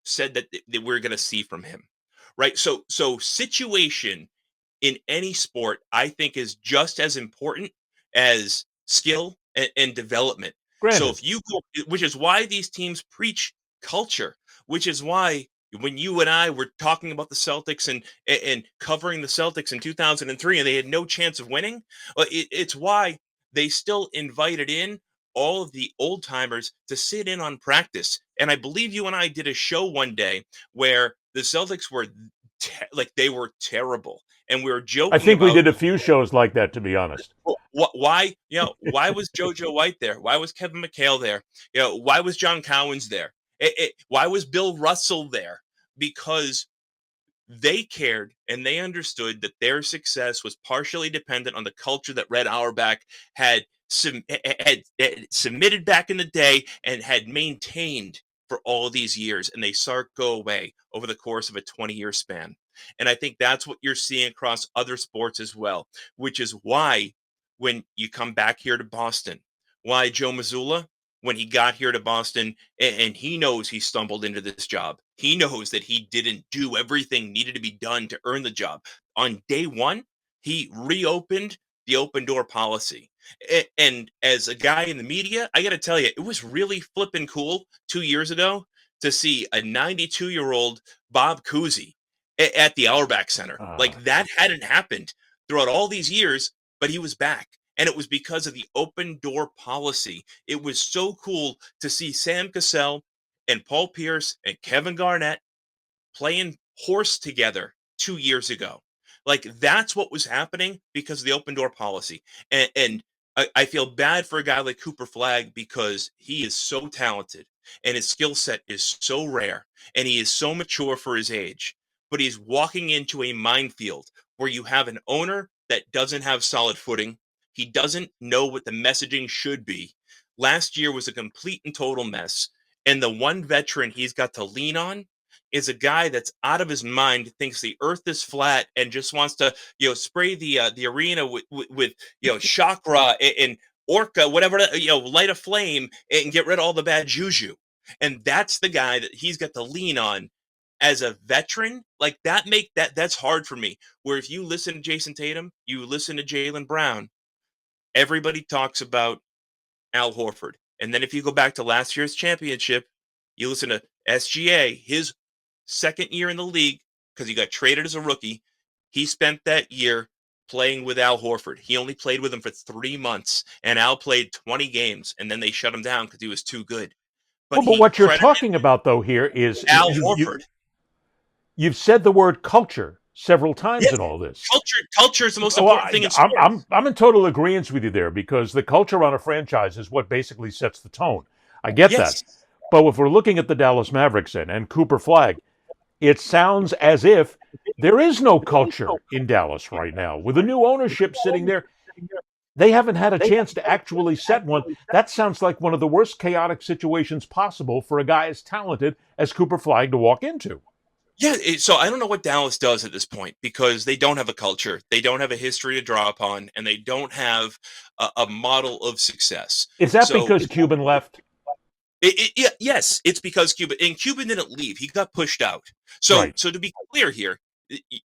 S3: said that we're going to see from him. Right? So situation in any sport, I think, is just as important as skill and development. So
S2: Granted.
S3: if you go, which is why these teams preach culture, which is why when you and I were talking about the Celtics and covering the Celtics in 2003 and they had no chance of winning, it's why they still invited in all of the old timers to sit in on practice. And I believe you and I did a show one day where the Celtics were like they were terrible and we were
S2: I
S3: joking
S2: think we
S3: about
S2: did a few shows like that, to be honest.
S3: why why was JoJo White there? Why was Kevin McHale there? Why was John Cowens there? Why was Bill Russell there? Because they cared and they understood that their success was partially dependent on the culture that Red Auerbach had submitted back in the day and had maintained for all these years, and they saw it go away over the course of a 20-year span. And I think that's what you're seeing across other sports as well, which is why when you come back here to Boston, why Joe Mazzulla, when he got here to Boston, and he knows he stumbled into this job. He knows that he didn't do everything needed to be done to earn the job. On day one, he reopened the open door policy. And as a guy in the media, I got to tell you, it was really flipping cool 2 years ago to see a 92-year-old Bob Cousy at the Auerbach Center.
S2: Uh,
S3: Like that hadn't happened throughout all these years, but he was back. And it was because of the open door policy. It was so cool to see Sam Cassell and Paul Pierce and Kevin Garnett playing horse together 2 years ago. Like that's what was happening because of the open door policy. And I feel bad for a guy like Cooper Flagg because he is so talented and his skill set is so rare and he is so mature for his age. But he's walking into a minefield where you have an owner that doesn't have solid footing. He doesn't know what the messaging should be. Last year was a complete and total mess. And the one veteran he's got to lean on is a guy that's out of his mind, thinks the earth is flat, and just wants to, spray the arena with chakra and orca, whatever, light a flame and get rid of all the bad juju. And that's the guy that he's got to lean on as a veteran. Like that's hard for me. Where if you listen to Jason Tatum, you listen to Jaylen Brown, everybody talks about Al Horford. And then if you go back to last year's championship, you listen to SGA, his second year in the league, because he got traded as a rookie. He spent that year playing with Al Horford. He only played with him for 3 months, and Al played 20 games, and then they shut him down because he was too good.
S2: But what you're talking about, though, here is
S3: Al Horford.
S2: You've said the word culture several times in all this.
S3: Culture is the most important thing in sports.
S2: I'm in total agreement with you there, because the culture on a franchise is what basically sets the tone. I get that. But if we're looking at the Dallas Mavericks and Cooper Flagg, it sounds as if there is no culture in Dallas right now. With the new ownership sitting there, they haven't had a chance to actually set one. That sounds like one of the worst chaotic situations possible for a guy as talented as Cooper Flagg to walk into.
S3: Yeah, so I don't know what Dallas does at this point, because they don't have a culture, they don't have a history to draw upon, and they don't have a model of success.
S2: Is that because Cuban left?
S3: Yes, it's because Cuban didn't leave; he got pushed out. So,
S2: right.
S3: So to be clear here,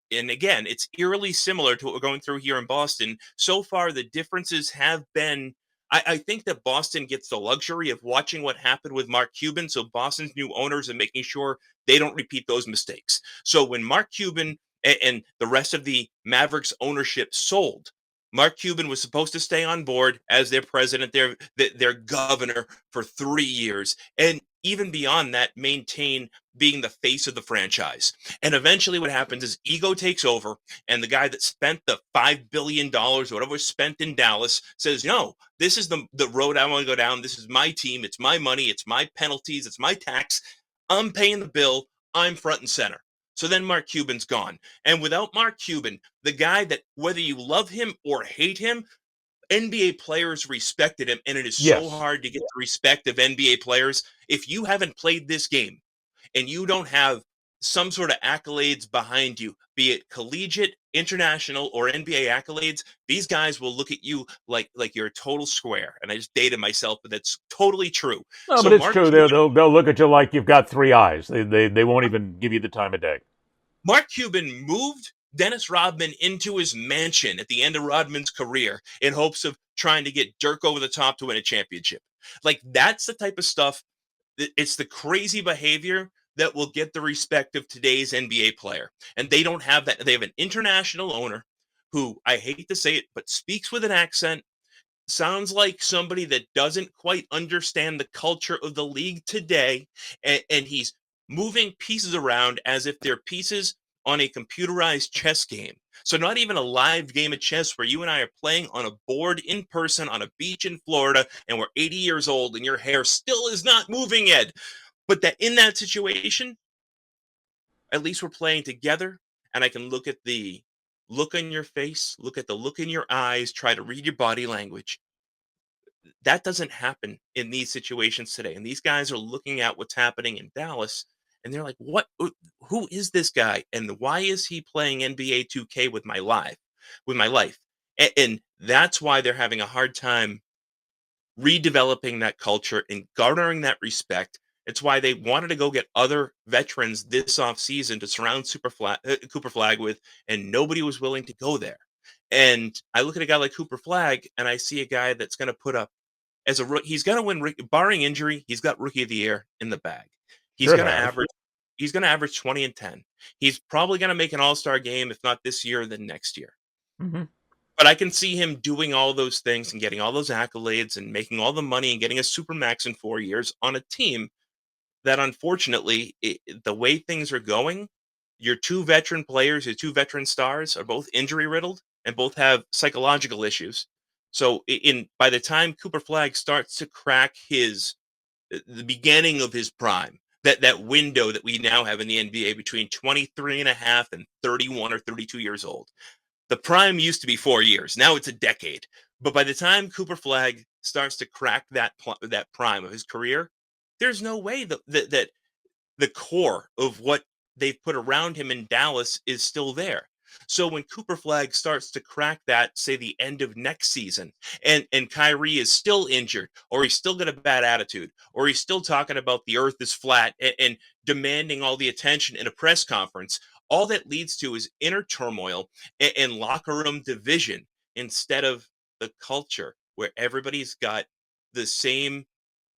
S3: and again, it's eerily similar to what we're going through here in Boston. So far, the differences have been. I think that Boston gets the luxury of watching what happened with Mark Cuban. So Boston's new owners are making sure they don't repeat those mistakes. So when Mark Cuban and the rest of the Mavericks ownership sold, Mark Cuban was supposed to stay on board as their president, their governor for 3 years, and even beyond that, maintain being the face of the franchise. And eventually what happens is ego takes over, and the guy that spent the $5 billion or whatever was spent in Dallas says, no, this is the road I want to go down. This is my team. It's my money. It's my penalties. It's my tax. I'm paying the bill. I'm front and center. So then Mark Cuban's gone. And without Mark Cuban, the guy that, whether you love him or hate him, NBA players respected him, and it is so hard to get the respect of NBA players. If you haven't played this game and you don't have some sort of accolades behind you, be it collegiate, international, or NBA accolades, these guys will look at you like you're a total square. And I just dated myself, but that's totally true.
S2: No, so but it's true. They'll look at you like you've got 3 eyes. They won't even give you the time of day.
S3: Mark Cuban moved Dennis Rodman into his mansion at the end of Rodman's career in hopes of trying to get Dirk over the top to win a championship. Like, that's the type of stuff. It's the crazy behavior that will get the respect of today's NBA player. And they don't have that. They have an international owner who, I hate to say it, but speaks with an accent, sounds like somebody that doesn't quite understand the culture of the league today. And he's moving pieces around as if they're pieces on a computerized chess game. So not even a live game of chess where you and I are playing on a board in person on a beach in Florida, and we're 80 years old and your hair still is not moving, Ed. But that in that situation, at least we're playing together, and I can look at the look on your face, look at the look in your eyes, try to read your body language. That doesn't happen in these situations today. And these guys are looking at what's happening in Dallas, and they're like, what, who is this guy? And why is he playing NBA 2K with my life? And that's why they're having a hard time redeveloping that culture and garnering that respect. It's why they wanted to go get other veterans this offseason to surround Cooper Flagg with, and nobody was willing to go there. And I look at a guy like Cooper Flagg, and I see a guy that's going to put up as a rookie. He's going to win, barring injury. He's got Rookie of the Year in the bag. He's going to average. He's going to average 20 and 10. He's probably going to make an All-Star game, if not this year, then next year.
S2: Mm-hmm.
S3: But I can see him doing all those things and getting all those accolades and making all the money and getting a supermax in 4 years on a team that, unfortunately, the way things are going, your 2 veteran players, your 2 veteran stars are both injury riddled and both have psychological issues. So by the time Cooper Flagg starts to crack the beginning of his prime, that window that we now have in the NBA between 23 and a half and 31 or 32 years old. The prime used to be 4 years. Now it's a decade. But by the time Cooper Flagg starts to crack that prime of his career, there's no way that the core of what they've put around him in Dallas is still there. So when Cooper Flagg starts to crack that, say the end of next season, and Kyrie is still injured, or he's still got a bad attitude, or he's still talking about the earth is flat and demanding all the attention in a press conference, all that leads to is inner turmoil and locker room division instead of the culture where everybody's got the same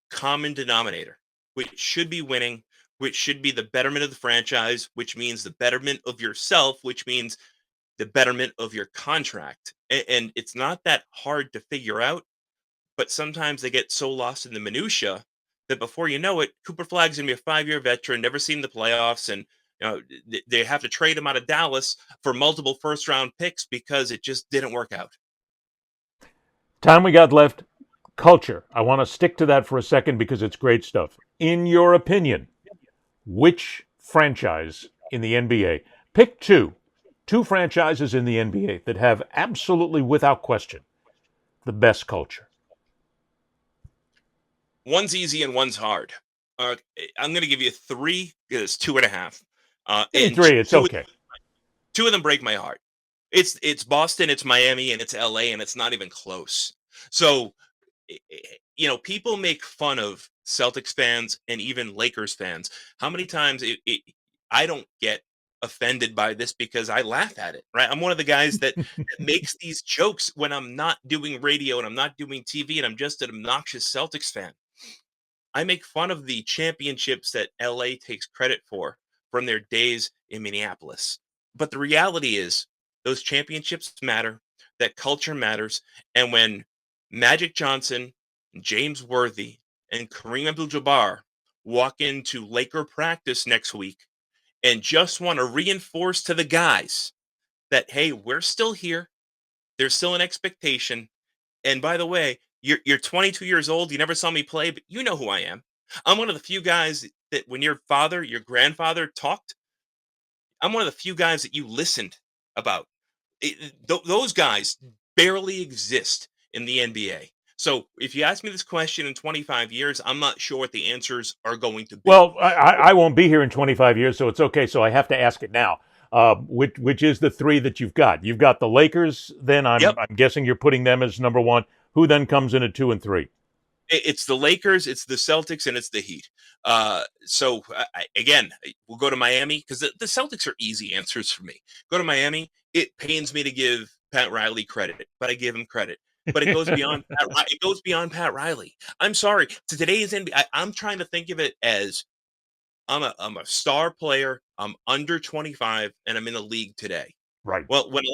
S3: common denominator, which should be winning, which should be the betterment of the franchise, which means the betterment of yourself, which means the betterment of your contract. And it's not that hard to figure out, but sometimes they get so lost in the minutia that before you know it, Cooper Flagg's gonna be a 5-year veteran, never seen the playoffs, and they have to trade him out of Dallas for multiple first round picks because it just didn't work out.
S2: Time we got left. Culture. I want to stick to that for a second because it's great stuff. In your opinion, which franchise in the NBA, pick two franchises in the NBA that have absolutely, without question, the best culture?
S3: One's easy and one's hard. I'm going to give you three. It's 2.5.
S2: Give me
S3: And
S2: three. It's okay.
S3: two of them break my heart. It's Boston, it's Miami, and it's LA, and it's not even close. So, people make fun of Celtics fans and even Lakers fans. How many times I don't get offended by this because I laugh at it, right? I'm one of the guys that makes these jokes when I'm not doing radio and I'm not doing TV and I'm just an obnoxious Celtics fan. I make fun of the championships that LA takes credit for from their days in Minneapolis. But the reality is, those championships matter, that culture matters. And when Magic Johnson, James Worthy, and Kareem Abdul Jabbar walk into Laker practice next week and just want to reinforce to the guys that, hey, we're still here, there's still an expectation, and by the way, you're 22 years old. You never saw me play, but you know who I am. I'm one of the few guys that when your grandfather talked, I'm one of the few guys that you listened about. Those guys barely exist in the NBA. So if you ask me this question in 25 years, I'm not sure what the answers are going to be.
S2: Well, I won't be here in 25 years, so it's okay. So I have to ask it now. Which is the three that you've got? You've got the Lakers. Then I'm
S3: Yep.
S2: guessing you're putting them as number one. Who then comes in at 2 and 3?
S3: It's the Lakers, it's the Celtics, and it's the Heat. Again, we'll go to Miami because the Celtics are easy answers for me. Go to Miami. It pains me to give Pat Riley credit, but I give him credit. But it goes beyond it goes beyond Pat Riley. I'm sorry. To today's NBA, I'm trying to think of it as I'm a star player. I'm under 25, and I'm in the league today.
S2: Right.
S3: Well, when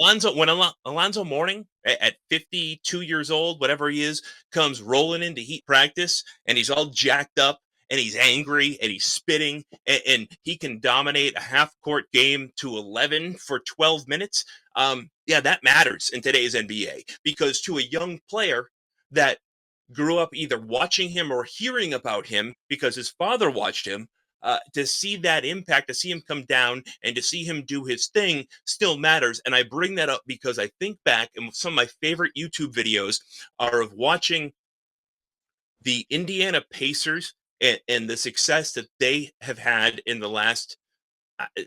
S3: Alonzo Mourning at 52 years old, whatever he is, comes rolling into Heat practice and he's all jacked up and he's angry and he's spitting and he can dominate a half court game to 11 for 12 minutes. Yeah, that matters in today's NBA because to a young player that grew up either watching him or hearing about him because his father watched him, to see that impact, to see him come down and to see him do his thing still matters. And I bring that up because I think back and some of my favorite YouTube videos are of watching the Indiana Pacers and the success that they have had in the last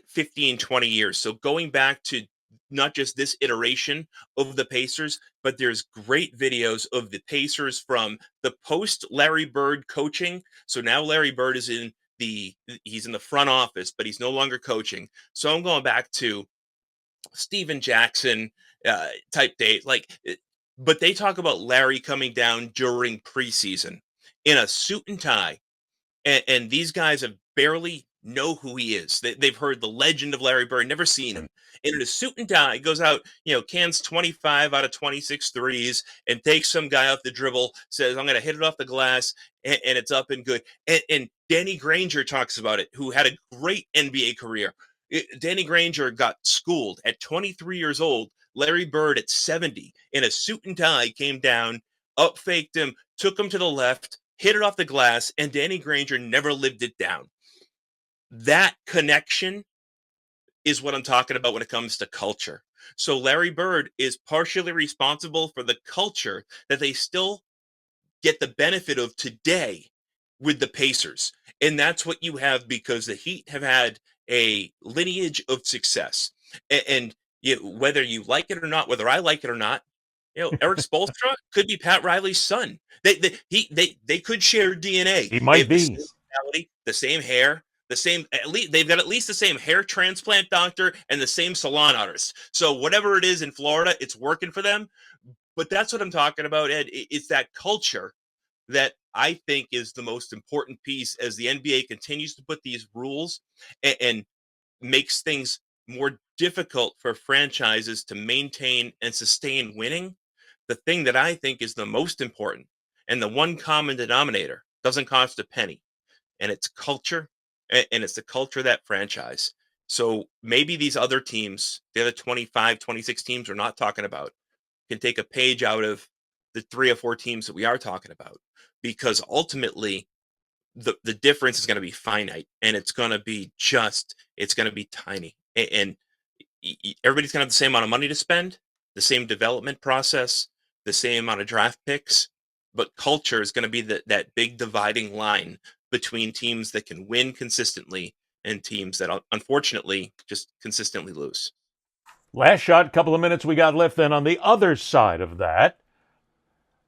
S3: 15, 20 years. So going back to not just this iteration of the Pacers, but there's great videos of the Pacers from the post Larry Bird coaching. So now Larry Bird is he's in the front office, but he's no longer coaching. So I'm going back to Steven Jackson type date. But they talk about Larry coming down during preseason in a suit and tie and these guys have barely know who he is. They've heard the legend of Larry Bird, never seen him. And in a suit and tie, goes out, cans 25 out of 26 threes and takes some guy off the dribble, says, I'm going to hit it off the glass, and it's up and good. And Danny Granger talks about it, who had a great NBA career. Danny Granger got schooled at 23 years old. Larry Bird at 70 in a suit and tie came down, up faked him, took him to the left, hit it off the glass, and Danny Granger never lived it down. That connection is what I'm talking about when it comes to culture. So Larry Bird is partially responsible for the culture that they still get the benefit of today with the Pacers. And that's what you have because the Heat have had a lineage of success. And whether you like it or not, whether I like it or not, Eric Spoelstra could be Pat Riley's son. They could share DNA.
S2: He
S3: They
S2: might
S3: have the
S2: be.
S3: same personality, the same hair, the same. At least they've got at least the same hair transplant doctor and the same salon artist. So whatever it is in Florida, it's working for them. But that's what I'm talking about, Ed. It's that culture that I think is the most important piece as the NBA continues to put these rules and makes things more difficult for franchises to maintain and sustain winning. The thing that I think is the most important and the one common denominator doesn't cost a penny, and it's culture, and it's the culture of that franchise. So maybe these other teams, the other 25, 26 teams we're not talking about, can take a page out of the 3 or 4 teams that we are talking about, because ultimately the difference is going to be finite, and it's going to be tiny, and everybody's going to have the same amount of money to spend, the same development process, the same amount of draft picks, but culture is going to be that big dividing line between teams that can win consistently and teams that unfortunately just consistently lose.
S2: Last shot, couple of minutes we got left then on the other side of that.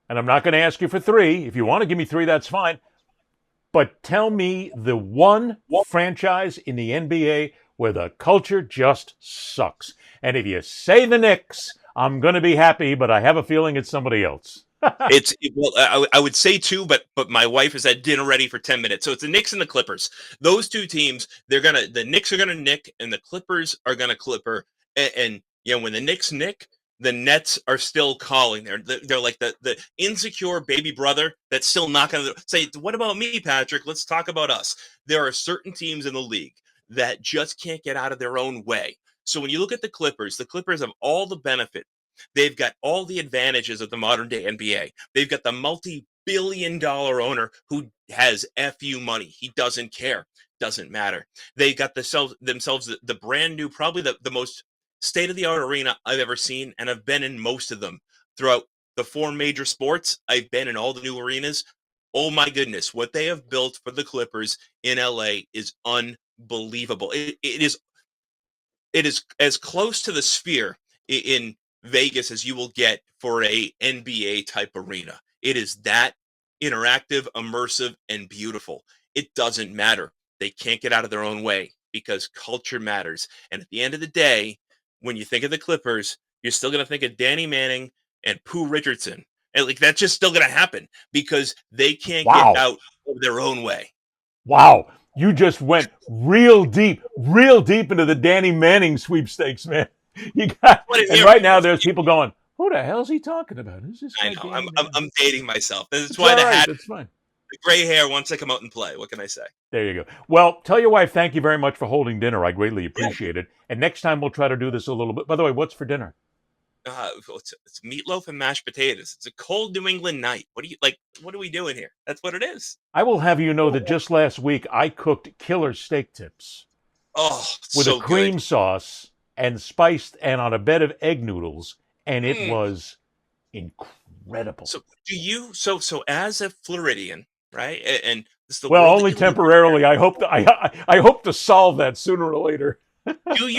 S2: And I'm not going to ask you for 3. If you want to give me 3, that's fine. But tell me the one franchise in the NBA where the culture just sucks. And if you say the Knicks, I'm going to be happy, but I have a feeling it's somebody else.
S3: I would say 2, but my wife is at dinner ready for 10 minutes. So it's the Knicks and the Clippers. Those 2 teams, the Knicks are gonna nick, and the Clippers are gonna clipper. And when the Knicks nick, the Nets are still calling. They're like the insecure baby brother that's still not gonna say, "What about me, Patrick? Let's talk about us." There are certain teams in the league that just can't get out of their own way. So when you look at the Clippers have all the benefit. They've got all the advantages of the modern day NBA. They've got the multi-billion-dollar owner who has FU money. He doesn't care. Doesn't matter. They got themselves the brand new, probably the most state-of-the-art arena I've ever seen, and I've been in most of them throughout the 4 major sports. I've been in all the new arenas. Oh my goodness, what they have built for the Clippers in LA is unbelievable. It is as close to the Sphere in Vegas as you will get for a NBA type arena. It is that interactive, immersive, and beautiful. It doesn't matter. They can't get out of their own way because culture matters. And at the end of the day, when you think of the Clippers, you're still going to think of Danny Manning and Pooh Richardson. And like that's just still going to happen because they can't get out of their own way.
S2: Wow. You just went real deep into the Danny Manning sweepstakes, man. And right now there's people going, "Who the hell is he talking about? Who's this guy?"
S3: I know. I'm dating myself. That's why
S2: that's fine.
S3: The gray hair wants to come out and play. What can I say?
S2: There you go. Well, tell your wife thank you very much for holding dinner. I greatly appreciate it. And next time we'll try to do this a little bit. By the way, what's for dinner?
S3: It's meatloaf and mashed potatoes. It's a cold New England night. What are we doing here? That's what it is.
S2: I will have you know that just last week I cooked killer steak tips.
S3: Oh,
S2: with
S3: so
S2: a cream
S3: good.
S2: sauce and spiced and on a bed of egg noodles, and it was incredible.
S3: So so as a Floridian, right? And this is the
S2: well,
S3: world
S2: only temporarily. I hope to solve that sooner or later.
S3: do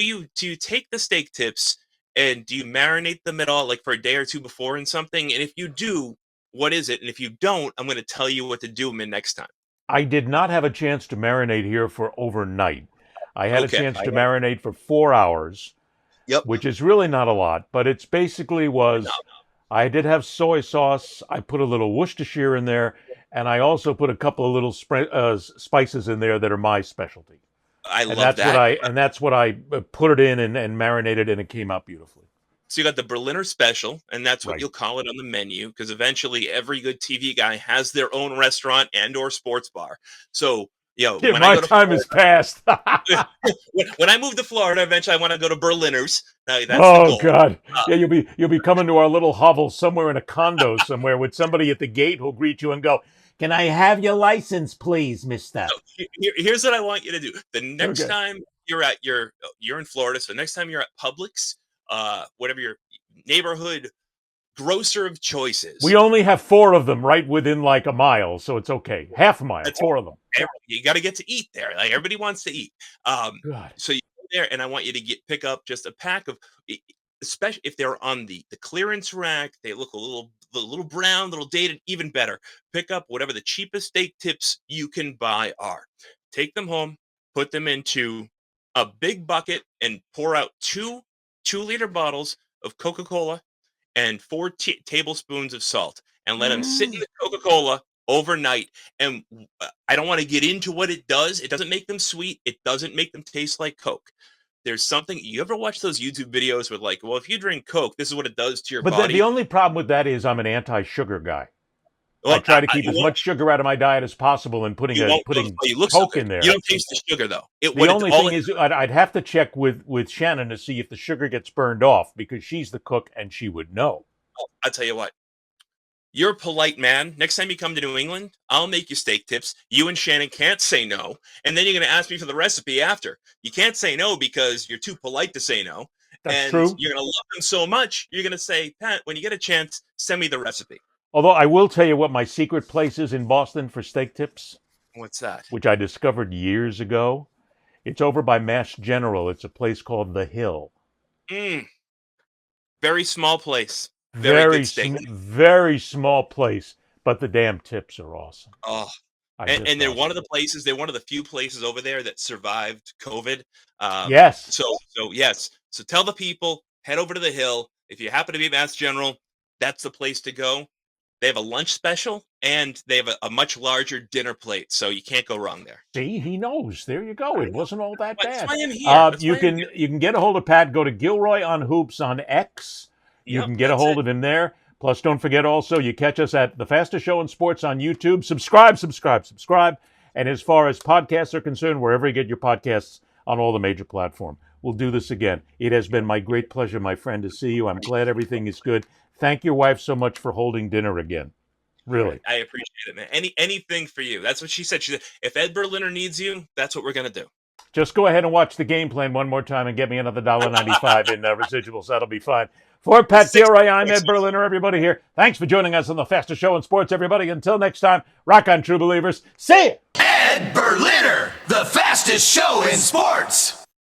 S3: you take the steak tips and do you marinate them at all, like for a day or 2 before in something? And if you do, what is it? And if you don't, I'm going to tell you what to do them in next time.
S2: I did not have a chance to marinate here for overnight. I had a chance to marinate for 4 hours, which is really not a lot, but it's basically I did have soy sauce. I put a little Worcestershire in there, and I also put a couple of little spices in there that are my specialty.
S3: I love that.
S2: That's what I put it in and marinated, and it came out beautifully.
S3: So you got the Berliner Special, and that's what you'll call it on the menu, because eventually every good TV guy has their own restaurant and or sports bar. So,
S2: when my time is past.
S3: when I move to Florida, eventually I want to go to Berliner's. That's the goal.
S2: God! You'll be coming to our little hovel somewhere in a condo somewhere with somebody at the gate who'll greet you and go, "Can I have your license, please, mister?"
S3: So here's what I want you to do. The next time you're in Florida, so next time you're at Publix, whatever your neighborhood grocer of choices.
S2: We only have 4 of them right within like a mile, so it's okay. Half a mile,
S3: That's
S2: 4 of them.
S3: You got to get to eat there. Like everybody wants to eat.
S2: God.
S3: So you go there, and I want you to pick up just a pack of, especially if they're on the clearance rack, they look a little brown, little dated. Even better, pick up whatever the cheapest steak tips you can buy are. Take them home, put them into a big bucket, and pour out 2-liter bottles of Coca-Cola and 4 tablespoons of salt, and let them sit in the Coca-Cola overnight. And I don't want to get into what it does. It doesn't make them sweet. It doesn't make them taste like Coke. There's something, you ever watch those YouTube videos with like, well, if you drink Coke, this is what it does to your body.
S2: But the only problem with that is I'm an anti-sugar guy. Well, I try to keep as much sugar out of my diet as possible, and putting Coke in there.
S3: You don't taste the sugar, though.
S2: The only thing is I'd have to check with Shannon to see if the sugar gets burned off, because she's the cook and she would know.
S3: I'll tell you what. You're a polite man. Next time you come to New England, I'll make you steak tips. You and Shannon can't say no. And then you're going to ask me for the recipe after. You can't say no because you're too polite to say no.
S2: That's true.
S3: You're going to love them so much, you're going to say, Pat, when you get a chance, send me the recipe.
S2: Although I will tell you what my secret place is in Boston for steak tips.
S3: What's that?
S2: Which I discovered years ago. It's over by Mass General. It's a place called The Hill.
S3: Very small place.
S2: Very small place, but the damn tips are awesome.
S3: Oh, and they're one of the few places over there that survived COVID.
S2: Yes.
S3: So tell the people, head over to The Hill. If you happen to be Mass General, that's the place to go. They have a lunch special, and they have a much larger dinner plate, so you can't go wrong there.
S2: See, he knows. There you go. It wasn't all that bad.
S3: That's why I'm here.
S2: You can get a hold of Pat. Go to Gilroy on Hoops on X. You can get a hold of him there. Plus, don't forget also, you catch us at The Fastest Show in Sports on YouTube. Subscribe. And as far as podcasts are concerned, wherever you get your podcasts on all the major platforms. We'll do this again. It has been my great pleasure, my friend, to see you. I'm glad everything is good. Thank your wife so much for holding dinner again. Really.
S3: I appreciate it, man. Anything for you. That's what she said. She said, if Ed Berliner needs you, that's what we're going to do.
S2: Just go ahead and watch the game plan one more time and get me another $1.95 in residuals. That'll be fine. For Pat Gilroy, I'm Ed Berliner. Everybody here, thanks for joining us on The Fastest Show in Sports, everybody. Until next time, rock on, true believers. See ya!
S1: Ed Berliner, the fastest show in sports.